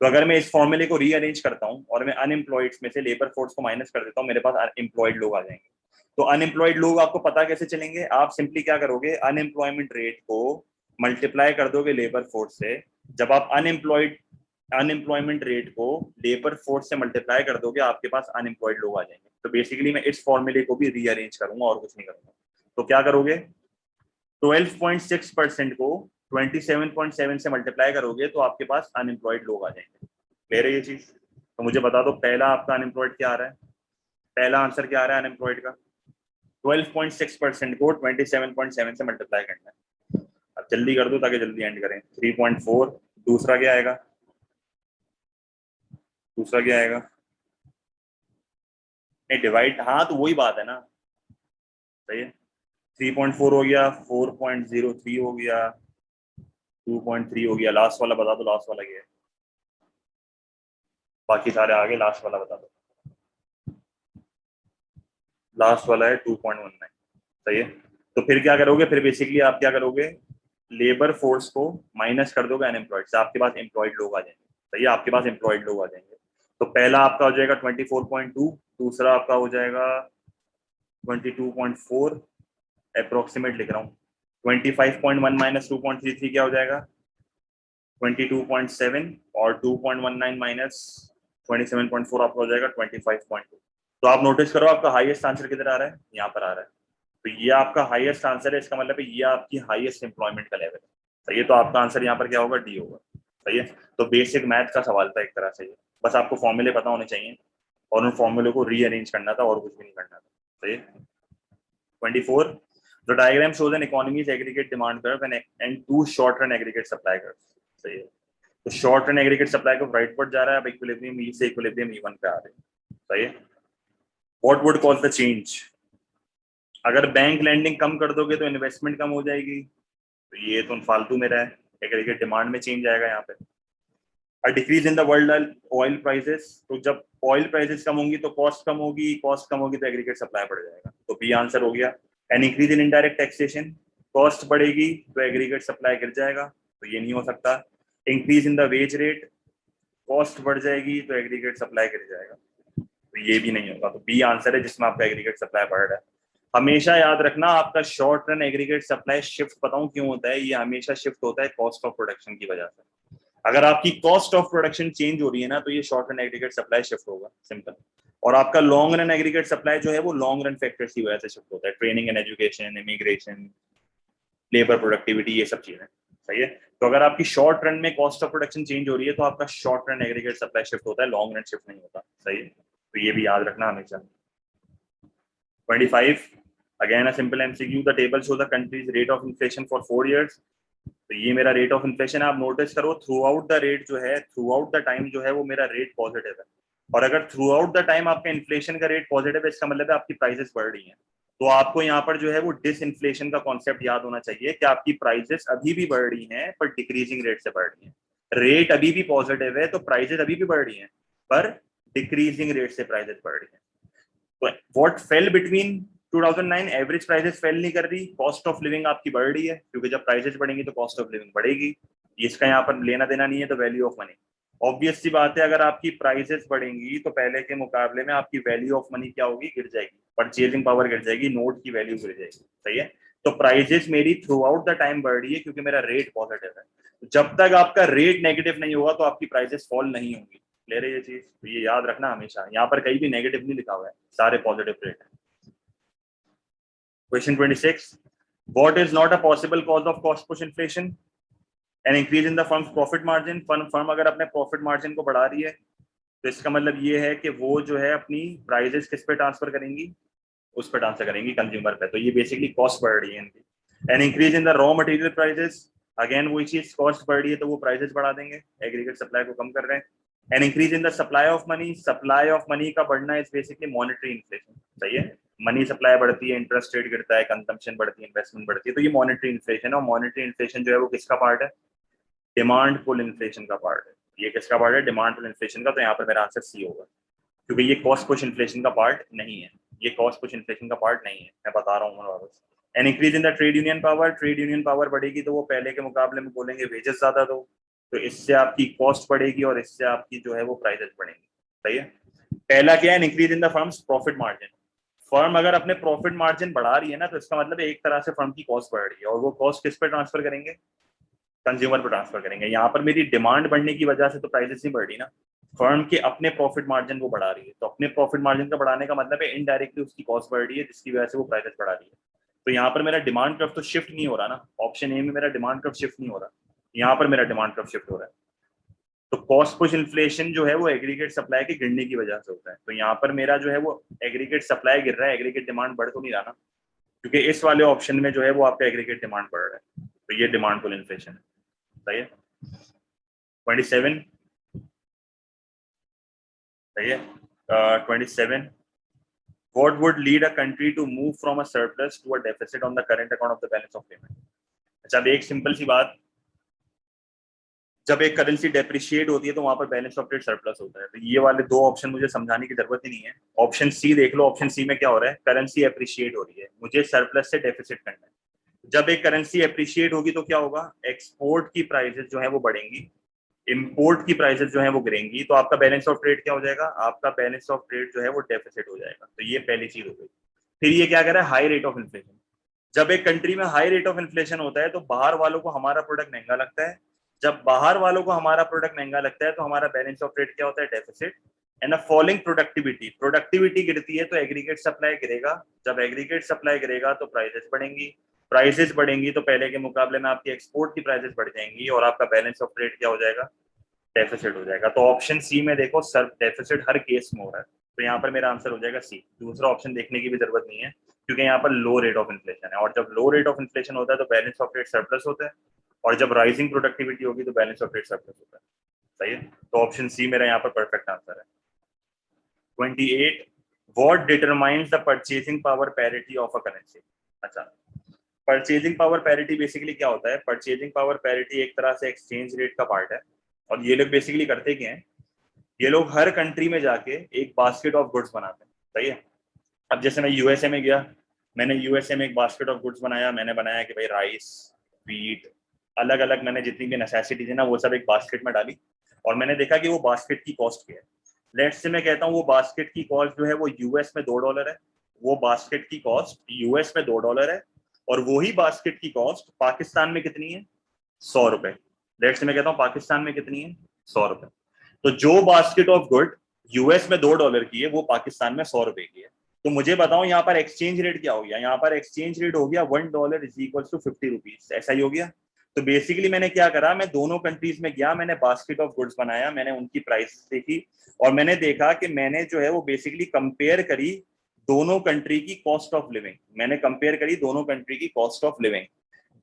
[SPEAKER 1] तो अगर मैं इस फॉर्मूले को रीअरेंज करता हूं और मैं अनएम्प्लॉयड में से लेबर फोर्स को माइनस कर देता हूं, मेरे पास एम्प्लॉयड लोग आ जाएंगे। तो अनएम्प्लॉयड लोग आपको पता कैसे चलेंगे? आप सिंपली क्या करोगे? अनएम्प्लॉयमेंट रेट को मल्टीप्लाई कर दोगे लेबर फोर्स से। जब आप अनएम्प्लॉयड अनएम्प्लॉयमेंट रेट को लेबर फोर्स से मल्टीप्लाई कर दोगे, आपके पास अनएम्प्लॉयड लोग आ जाएंगे। तो बेसिकली मैं इस फॉर्मूले को भी रीअरेंज करूंगा और कुछ नहीं करूंगा। तो क्या करोगे, 12.6% को 27.7 से मल्टीप्लाई करोगे तो आपके पास अनएम्प्लॉयड लोग आ जाएंगे। क्लियर है ये चीज? तो मुझे बता दो पहला आपका अनएम्प्लॉयड क्या आ रहा है, पहला आंसर क्या आ रहा है अनएम्प्लॉयड का? 12.6% को 27.7 से मल्टीप्लाई करना है। अब जल्दी कर दो ताकि जल्दी एंड करें। 3.4। दूसरा क्या आएगा, दूसरा क्या आएगा? नहीं डिवाइड, हाँ तो वही बात है ना, सही है। 3.4 हो गया, 4.03 हो गया, 2.3 हो गया, लास्ट वाला बता दो, लास्ट वाला क्या है? बाकी सारे आगे, लास्ट वाला बता दो। लास्ट वाला है 2.19। सही है। तो फिर क्या करोगे, फिर बेसिकली आप क्या करोगे, लेबर फोर्स को माइनस कर दोगे अनएम्प्लॉयड से, आपके पास एम्प्लॉयड लोग आ जाएंगे। सही है, आपके पास एम्प्लॉयड लोग आ जाएंगे। तो पहला आपका हो जाएगा 24.2, दूसरा आपका हो जाएगा 22.4, अप्रोक्सीमेट लिख रहा हूँ। 25.1 माइनस 2.33 क्या हो जाएगा, 22.7, और 2.19 माइनस 27.4 आपका हो जाएगा 25.2। तो आप नोटिस करो आपका हाईएस्ट आंसर किधर आ रहा है, यहाँ पर आ रहा है। तो ये आपका हाईएस्ट आंसर है, इसका मतलब है ये आपकी हाईएस्ट एम्प्लॉयमेंट का लेवल है। सही है, तो आपका आंसर यहाँ पर क्या होगा, डी होगा। सही है। तो बेसिक मैथ का सवाल था एक तरह से, बस आपको फॉर्मूले पता होने चाहिए और उन फॉर्मूले को रीअरेंज करना था और कुछ भी नहीं करना था। सही है। 24, the diagram shows an economy's aggregate demand curve and two short run aggregate supply curves। सही है। तो शॉर्ट रन एग्रीगेट सप्लाई को राइटवर्ड जा रहा है, अब इक्विलिब्रियम ई से इक्विलिब्रियम ई1 पे आ रहे हैं। सही है। What would cause the change, अगर बैंक लैंडिंग कम कर दोगे तो इन्वेस्टमेंट कम हो जाएगी, तो ये तो फालतू में रहा है, एग्रीगेट डिमांड में चेंज आएगा यहाँ पे। A decrease in the world oil prices, तो जब ऑयल प्राइसेस कम होंगी तो कॉस्ट कम होगी, कॉस्ट कम होगी तो एग्रीगेट सप्लाई बढ़ जाएगा, तो बी आंसर हो गया। N increase in indirect taxation, cost बढ़ेगी तो एग्रीगेट सप्लाई गिर जाएगा, तो ये नहीं हो सकता। Increase in the wage rate, cost बढ़ जाएगी तो एग्रीगेट सप्लाई गिर जाएगा, तो ये भी नहीं होगा, तो बी आंसर है जिसमें आपका एग्रीगेट सप्लाई बढ़ रहा है। हमेशा याद रखना आपका short run aggregate supply shift, बताऊं क्यों होता है, ये हमेशा शिफ्ट होता है कॉस्ट ऑफ प्रोडक्शन की वजह से। अगर आपकी कॉस्ट ऑफ प्रोडक्शन चेंज हो रही है ना, तो ये short run aggregate supply shift होगा, सिंपल। और आपका लॉन्ग रन एग्रीगेट सप्लाई जो है वो लॉन्ग रन फैक्टर्स की वजह से शिफ्ट होता है, training and education, immigration, labour productivity, ये सब चीजें। सही है। तो अगर आपकी शॉर्ट रन में कॉस्ट ऑफ प्रोडक्शन चेंज हो रही है तो आपका short run aggregate supply shift होता है, लॉन्ग रन शिफ्ट नहीं होता। सही है, तो ये भी याद रखना हमेशा। 25, again a simple MCQ, the table shows the country's rate of inflation for 4 years। तो ये मेरा रेट ऑफ इन्फ्लेशन है, आप नोटिस करो थ्रू आउट द रेट जो है, थ्रू आउट द टाइम जो है वो मेरा रेट पॉजिटिव है। और अगर थ्रू आउट द टाइम आपका इन्फ्लेशन का रेट पॉजिटिव है, इसका मतलब है आपकी प्राइसेस बढ़ रही हैं। तो आपको यहाँ पर जो है वो डिसइन्फ्लेशन का कॉन्सेप्ट याद होना चाहिए कि आपकी प्राइसेस अभी भी बढ़ रही हैं पर डिक्रीजिंग रेट से बढ़ रही हैं। रेट अभी भी पॉजिटिव है तो प्राइसेस अभी भी बढ़ रही हैं, पर डिक्रीजिंग रेट से प्राइसेस बढ़ रही हैं। तो what fail between 2009, average prices fail नहीं कर रही, कॉस्ट ऑफ लिविंग आपकी बढ़ रही है, क्योंकि जब प्राइसेस बढ़ेंगी तो कॉस्ट ऑफ लिविंग बढ़ेगी। इसका यहाँ पर लेना देना नहीं है, तो वैल्यू ऑफ मनी, ऑब्वियस सी बात है, अगर आपकी प्राइसेस बढ़ेंगी तो पहले के मुकाबले में आपकी वैल्यू ऑफ मनी क्या होगी, गिर जाएगी, परचेजिंग पावर गिर जाएगी, नोट की वैल्यू गिर जाएगी। सही है। तो प्राइसेस मेरी थ्रू आउट द टाइम बढ़ रही है क्योंकि मेरा रेट पॉजिटिव है। जब तक आपका रेट नेगेटिव नहीं होगा तो आपकी प्राइसेस फॉल नहीं होंगी। ले रहे ये चीज, तो ये याद रखना हमेशा, यहाँ पर कहीं भी नेगेटिव नहीं लिखा हुआ है, सारे पॉजिटिव रेट है। Question 26. What is not a possible cause of cost push inflation? An increase in the firm's profit margin. Firm अगर अपने प्रॉफिट मार्जिन को बढ़ा रही है तो इसका मतलब ये है कि वो जो है अपनी प्राइजेस किस पे ट्रांसफर करेंगी, उस पर ट्रांसफर करेंगी कंज्यूमर पे, तो ये बेसिकली कॉस्ट बढ़ रही है इनकी। An increase in the raw material prices, again वही चीज, कॉस्ट बढ़ रही है तो वो प्राइजेस बढ़ा देंगे, एग्रीगेट सप्लाई को कम कर रहे हैं। N increase in the supply of money, supply of money का बढ़ना इज बेसिकली मॉनेटरी इन्फ्लेशन। सही है। मनी सप्लाई बढ़ती है, इंटरेस्ट रेट गिरता है, कंजम्पशन बढ़ती है, इन्वेस्टमेंट बढ़ती है, तो ये मॉनेटरी इन्फ्लेशन है। और मॉनेटरी इन्फ्लेशन जो है वो किसका पार्ट है, डिमांड पुल इन्फ्लेशन का पार्ट है। ये किसका पार्ट है, डिमांड पुल इन्फ्लेशन का, तो यहाँ पर मेरा आंसर सी होगा, क्योंकि ये कॉस्ट पुश इन्फ्लेशन का पार्ट नहीं है, ये कॉस्ट पुश इन्फ्लेशन का पार्ट नहीं है, मैं बता रहा हूँ वापस। N increase in the trade union power, trade union power बढ़ेगी तो वो पहले के मुकाबले में बोलेंगे वेजेस ज्यादा दो, तो इससे आपकी कॉस्ट बढ़ेगी और इससे आपकी जो है वो प्राइसेस बढ़ेंगी। सही है। पहला क्या है, increase in the firms profit margin, firm अगर अपने प्रॉफिट मार्जिन बढ़ा रही है ना तो इसका मतलब एक तरह से फर्म की कॉस्ट बढ़ रही है, और वो कॉस्ट किस पे ट्रांसफर करेंगे, कंज्यूमर पर ट्रांसफर करेंगे। यहाँ पर मेरी डिमांड बढ़ने की वजह से तो प्राइसेस नहीं बढ़ रही ना, फर्म के अपने प्रॉफिट मार्जिन को बढ़ा रही है। तो अपने प्रॉफिट मार्जिन का बढ़ाने का मतलब है इनडायरेक्टली उसकी कॉस्ट बढ़ रही है, जिसकी वजह से वो प्राइसेस बढ़ा रही है। तो यहाँ पर मेरा डिमांड कर्व तो शिफ्ट नहीं हो रहा ना, ऑप्शन ए में मेरा डिमांड कर्व शिफ्ट नहीं हो रहा, यहाँ पर मेरा डिमांड कर्व शिफ्ट हो रहा है। तो कॉस्ट पुश इन्फ्लेशन जो है वो एग्रीगेट सप्लाई के गिरने की वजह से होता है। तो यहाँ पर मेरा जो है वो एग्रीगेट सप्लाई गिर रहा है, एग्रीगेट डिमांड बढ़ तो नहीं रहा ना, क्योंकि इस वाले ऑप्शन में जो है वो आपका एग्रीगेट डिमांड बढ़ रहा है। तो ये डिमांड पुल इन्फ्लेशन है। सही है। 27 सही है। 27 what would lead a country to move from a surplus to a deficit on the current account of the balance of payment? अच्छा, अब एक सिंपल सी बात, जब एक करेंसी डेप्रिशिएट होती है तो वहां पर बैलेंस ऑफ ट्रेड सरप्लस होता है। तो ये वाले दो ऑप्शन मुझे समझाने की जरूरत ही नहीं है। ऑप्शन सी देख लो, ऑप्शन सी में क्या हो रहा है, करेंसी एप्रिशिएट हो रही है, मुझे सरप्लस से डेफिसिट करना है। जब एक करेंसी एप्रिशिएट होगी तो क्या होगा, एक्सपोर्ट की प्राइसेस जो है वो बढ़ेंगी, इंपोर्ट की प्राइसेस जो है वो गिरेंगी, तो आपका बैलेंस ऑफ ट्रेड क्या हो जाएगा, आपका बैलेंस ऑफ ट्रेड जो है वो डेफिसिट हो जाएगा। तो ये पहली चीज हो गई। फिर ये क्या कह रहा है, हाई रेट ऑफ इन्फ्लेशन। जब एक कंट्री में हाई रेट ऑफ इन्फ्लेशन होता है तो बाहर वालों को हमारा प्रोडक्ट महंगा लगता है। जब बाहर वालों को हमारा प्रोडक्ट महंगा लगता है तो हमारा बैलेंस ऑफ ट्रेड क्या होता है, deficit. And a falling productivity, productivity गिरती है तो एग्रीगेट सप्लाई गिरेगा। जब एग्रीगेट सप्लाई गिरेगा तो प्राइसेस बढ़ेंगी, प्राइसेस बढ़ेंगी तो पहले के मुकाबले में आपकी एक्सपोर्ट की प्राइसेस बढ़ जाएंगी और आपका बैलेंस ऑफ ट्रेड क्या हो जाएगा, डेफिसिट हो जाएगा। तो ऑप्शन सी में देखो, सर डेफिसिट हर केस में हो रहा है, तो यहाँ पर मेरा आंसर हो जाएगा सी। दूसरा ऑप्शन देखने की भी जरूरत नहीं है, क्योंकि यहाँ पर लो रेट ऑफ इन्फ्लेशन है, और जब लो रेट ऑफ इन्फ्लेशन होता है तो बैलेंस ऑफ ट्रेड सरप्लस होता है, और जब राइजिंग प्रोडक्टिविटी होगी तो बैलेंस ऑफ ट्रेड सरप्लस होता है। सही है। तो ऑप्शन सी मेरा यहाँ पर परफेक्ट आंसर है। 28 what determines the purchasing power parity of a currency. अच्छा, परचेजिंग पावर पैरिटी बेसिकली क्या होता है, परचेजिंग पावर पैरिटी एक तरह से एक्सचेंज रेट का पार्ट है। और ये लोग बेसिकली करते क्या है, ये लोग हर कंट्री में जाके एक बास्केट ऑफ गुड्स बनाते हैं। सही है। अब जैसे मैं यूएसए में गया, मैंने यूएसए में एक बास्केट ऑफ गुड्स बनाया, मैंने बनाया कि भाई राइस, व्हीट, अलग अलग मैंने जितनी भी नेसेसिटीज है ना वो सब एक बास्केट में डाली, और मैंने देखा कि वो बास्केट की कॉस्ट क्या है। लेट्स से मैं कहता हूँ वो बास्केट की कॉस्ट जो है वो यूएस में $2 है, वो बास्केट की कॉस्ट यूएस में $2 है, और वही बास्केट की कॉस्ट पाकिस्तान में कितनी है, $100। लेट्स से मैं कहता हूँ पाकिस्तान में कितनी है, $100। तो जो बास्केट ऑफ गुड यूएस में $2 की है वो पाकिस्तान में $100 की है। तो मुझे बताओ यहाँ पर एक्सचेंज रेट क्या हो गया, यहाँ पर एक्सचेंज रेट हो गया $1 इज इक्वल टू 50 रुपीज, ऐसा ही हो गया। तो बेसिकली मैंने क्या करा, मैं दोनों कंट्रीज में गया, मैंने बास्केट ऑफ गुड्स बनाया, मैंने उनकी प्राइस देखी, और मैंने देखा कि मैंने जो है वो बेसिकली कंपेयर करी दोनों कंट्री की कॉस्ट ऑफ लिविंग, मैंने कंपेयर करी दोनों कंट्री की कॉस्ट ऑफ लिविंग।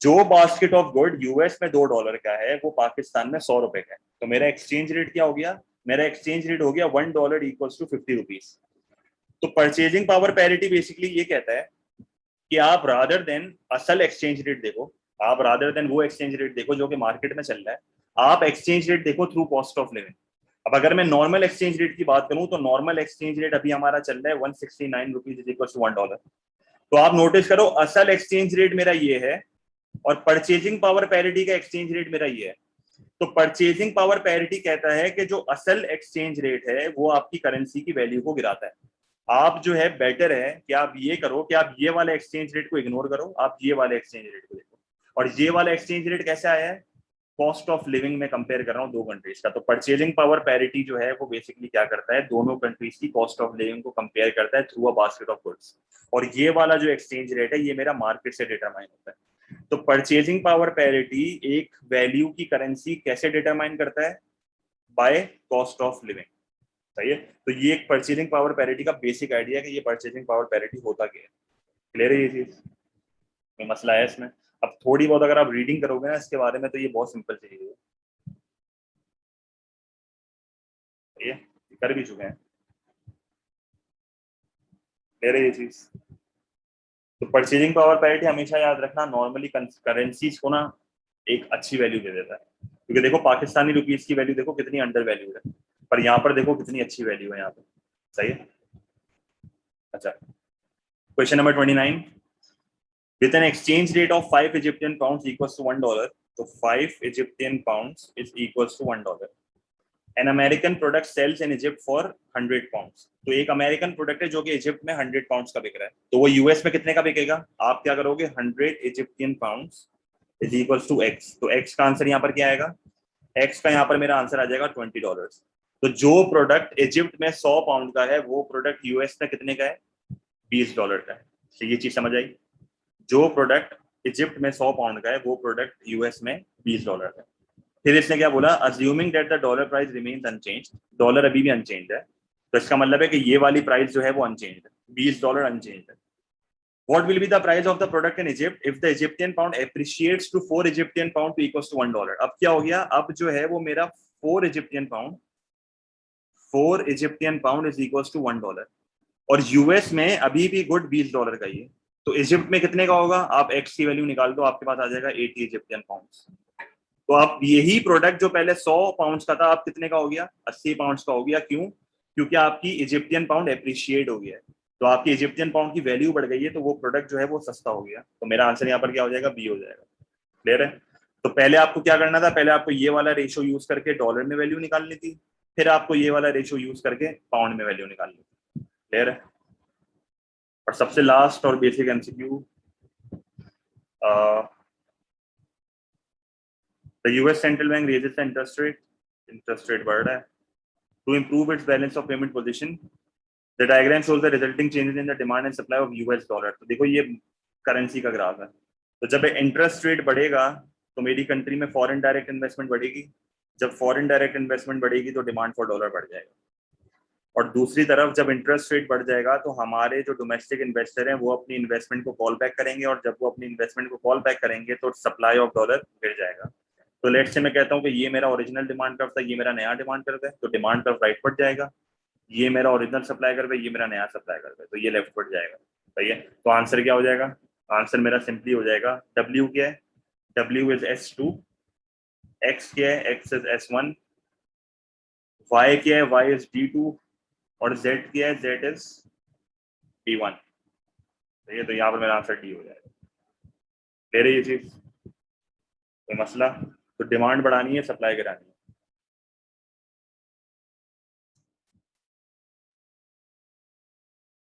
[SPEAKER 1] जो बास्केट ऑफ गुड यूएस में $2 का है वो पाकिस्तान में $100 का है। तो मेरा एक्सचेंज रेट क्या हो गया, मेरा एक्सचेंज रेट हो गया $1 इक्वल्स टू 50 रुपीज। तो परचेजिंग पावर पैरिटी बेसिकली ये कहता है कि आप रादर देन असल एक्सचेंज रेट देखो, आप रादर देन वो एक्सचेंज रेट देखो जो कि मार्केट में चल रहा है, आप एक्सचेंज रेट देखो थ्रू कॉस्ट ऑफ लिविंग। अब अगर मैं नॉर्मल एक्सचेंज रेट की बात करूं तो नॉर्मल एक्सचेंज रेट अभी हमारा चल रहा है 169 रुपीज इज इक्वल टू $1। तो आप नोटिस करो असल एक्सचेंज रेट मेरा ये है और परचेजिंग पावर पैरिटी का एक्सचेंज रेट मेरा ये है। तो परचेजिंग पावर पैरिटी कहता है कि जो असल एक्सचेंज रेट है वो आपकी करेंसी की वैल्यू को गिराता है। आप जो है बेटर है कि आप ये करो कि आप ये वाले एक्सचेंज रेट को इग्नोर करो, आप ये वाले एक्सचेंज रेट को देखो। और ये वाला एक्सचेंज रेट कैसे आया है, कॉस्ट ऑफ लिविंग में कंपेयर कर रहा हूँ दो कंट्रीज का। तो परचेजिंग पावर पैरिटी जो है वो बेसिकली क्या करता है, दोनों कंट्रीज की कॉस्ट ऑफ लिविंग को कंपेयर करता है through a basket of goods. और ये वाला जो एक्सचेंज रेट है ये मेरा मार्केट से डिटरमाइन होता है। तो परचेजिंग पावर पैरिटी एक वैल्यू की करेंसी कैसे डिटरमाइन करता है, बाय कॉस्ट ऑफ लिविंग। सही है। तो ये एक परचेजिंग पावर पैरिटी का बेसिक आइडिया है कि ये परचेजिंग पावर पैरिटी होता क्या है। क्लियर है ये चीज, कोई मसला है इसमें। अब थोड़ी बहुत अगर आप रीडिंग करोगे ना इसके बारे में तो ये बहुत सिंपल चीज है, ये कर भी चुके हैं। क्लियर है ये चीज। तो परचेजिंग पावर पैरिटी हमेशा याद रखना, नॉर्मली करेंसीज को ना एक अच्छी वैल्यू दे देता है, क्योंकि देखो पाकिस्तानी रुपीस की वैल्यू देखो कितनी अंडर वैल्यू है, पर यहाँ पर देखो कितनी अच्छी वैल्यू है यहाँ पे। सही है। अच्छा, question number 29, with an exchange rate of 5 Egyptian pounds equals to $1, तो 5 Egyptian pounds is equals to $1। An American product sells in Egypt for 100 pounds। तो एक अमेरिकन प्रोडक्ट है जो कि इजिप्ट में 100 पाउंड्स का बिक रहा है, तो वो यूएस में कितने का बिकेगा। आप क्या करोगे, 100 Egyptian pounds is equals to X. तो एक्स का आंसर यहाँ पर क्या आएगा, एक्स का यहाँ पर मेरा आंसर आ जाएगा $20। तो जो प्रोडक्ट इजिप्ट में 100 पाउंड का है वो प्रोडक्ट यूएस में कितने का है, $20 का है। तो ये चीज समझ आई, जो प्रोडक्ट इजिप्ट में 100 पाउंड का है वो प्रोडक्ट यूएस में $20 का है। फिर इसने क्या बोला, assuming that the dollar price remains unchanged, dollar अभी भी अनचेंज है, तो इसका मतलब है कि ये वाली प्राइस जो है वो अनचेंज है, $20 अनचेंज है। What will be the price of the product in Egypt if the Egyptian pound appreciates to 4 Egyptian pound to equals to $1? अब क्या हो गया, अब जो है वो मेरा 4 Egyptian pound is equals to $1, और यूएस में अभी भी गुड $20 का ही है। तो इजिप्ट में कितने का होगा, आप एक्स की वैल्यू निकाल दो, आपके पास आ जाएगा 80 इजिप्टियन पाउंड्स। तो आप यही प्रोडक्ट जो पहले 100 पाउंड्स का था, आप कितने का हो गया, 80 पाउंड्स का हो गया। क्यों, क्योंकि आपकी इजिप्टियन पाउंड एप्रिशिएट हो गया है, तो आपकी इजिप्टियन पाउंड की वैल्यू बढ़ गई है, तो वो प्रोडक्ट जो है वो सस्ता हो गया। तो मेरा आंसर यहाँ पर क्या हो जाएगा, बी हो जाएगा। क्लियर है। तो पहले आपको क्या करना था, पहले आपको ये वाला रेशियो यूज करके डॉलर में वैल्यू निकालनी थी, फिर आपको ये वाला रेशियो यूज करके पाउंड में वैल्यू निकालनी थी। क्लियर है। और सबसे लास्ट और basic MCQ, the US central bank raises the interest rate बढ़ रहा है to improve its balance of payment position. The diagram shows the resulting changes in the demand and supply of US dollar. तो देखो ये currency का graph है, तो जब इंटरेस्ट रेट बढ़ेगा तो मेरी कंट्री में फॉरेन डायरेक्ट इन्वेस्टमेंट बढ़ेगी, जब फॉरेन डायरेक्ट इन्वेस्टमेंट बढ़ेगी तो डिमांड फॉर डॉलर बढ़ जाएगा, और दूसरी तरफ जब इंटरेस्ट रेट बढ़ जाएगा तो हमारे जो डोमेस्टिक इन्वेस्टर हैं वो अपनी इन्वेस्टमेंट को कॉल बैक करेंगे, और जब वो अपनी इन्वेस्टमेंट को कॉल बैक करेंगे तो सप्लाई ऑफ डॉलर गिर जाएगा। तो लेट्स से मैं कहता हूँ कि ये मेरा ओरिजिनल डिमांड कर्व था, ये मेरा नया डिमांड कर्व है, तो डिमांड कर्व राइट बढ़ जाएगा, ये मेरा ओरिजिनल सप्लाई कर्व है, ये मेरा नया सप्लाई कर्व है, तो ये लेफ्ट बढ़ जाएगा। सही है। तो आंसर क्या हो जाएगा, आंसर मेरा सिंपली हो जाएगा, W क्या है, W इज S2, X क्या है, X इज S1, Y क्या है, Y इज D2, और Z क्या है, Z इज D1। ठीक है, तो यहाँ पर मेरा आंसर D हो जाएगा। ले रही ये चीज, कोई मसला, तो डिमांड बढ़ानी है, सप्लाई गिरानी है।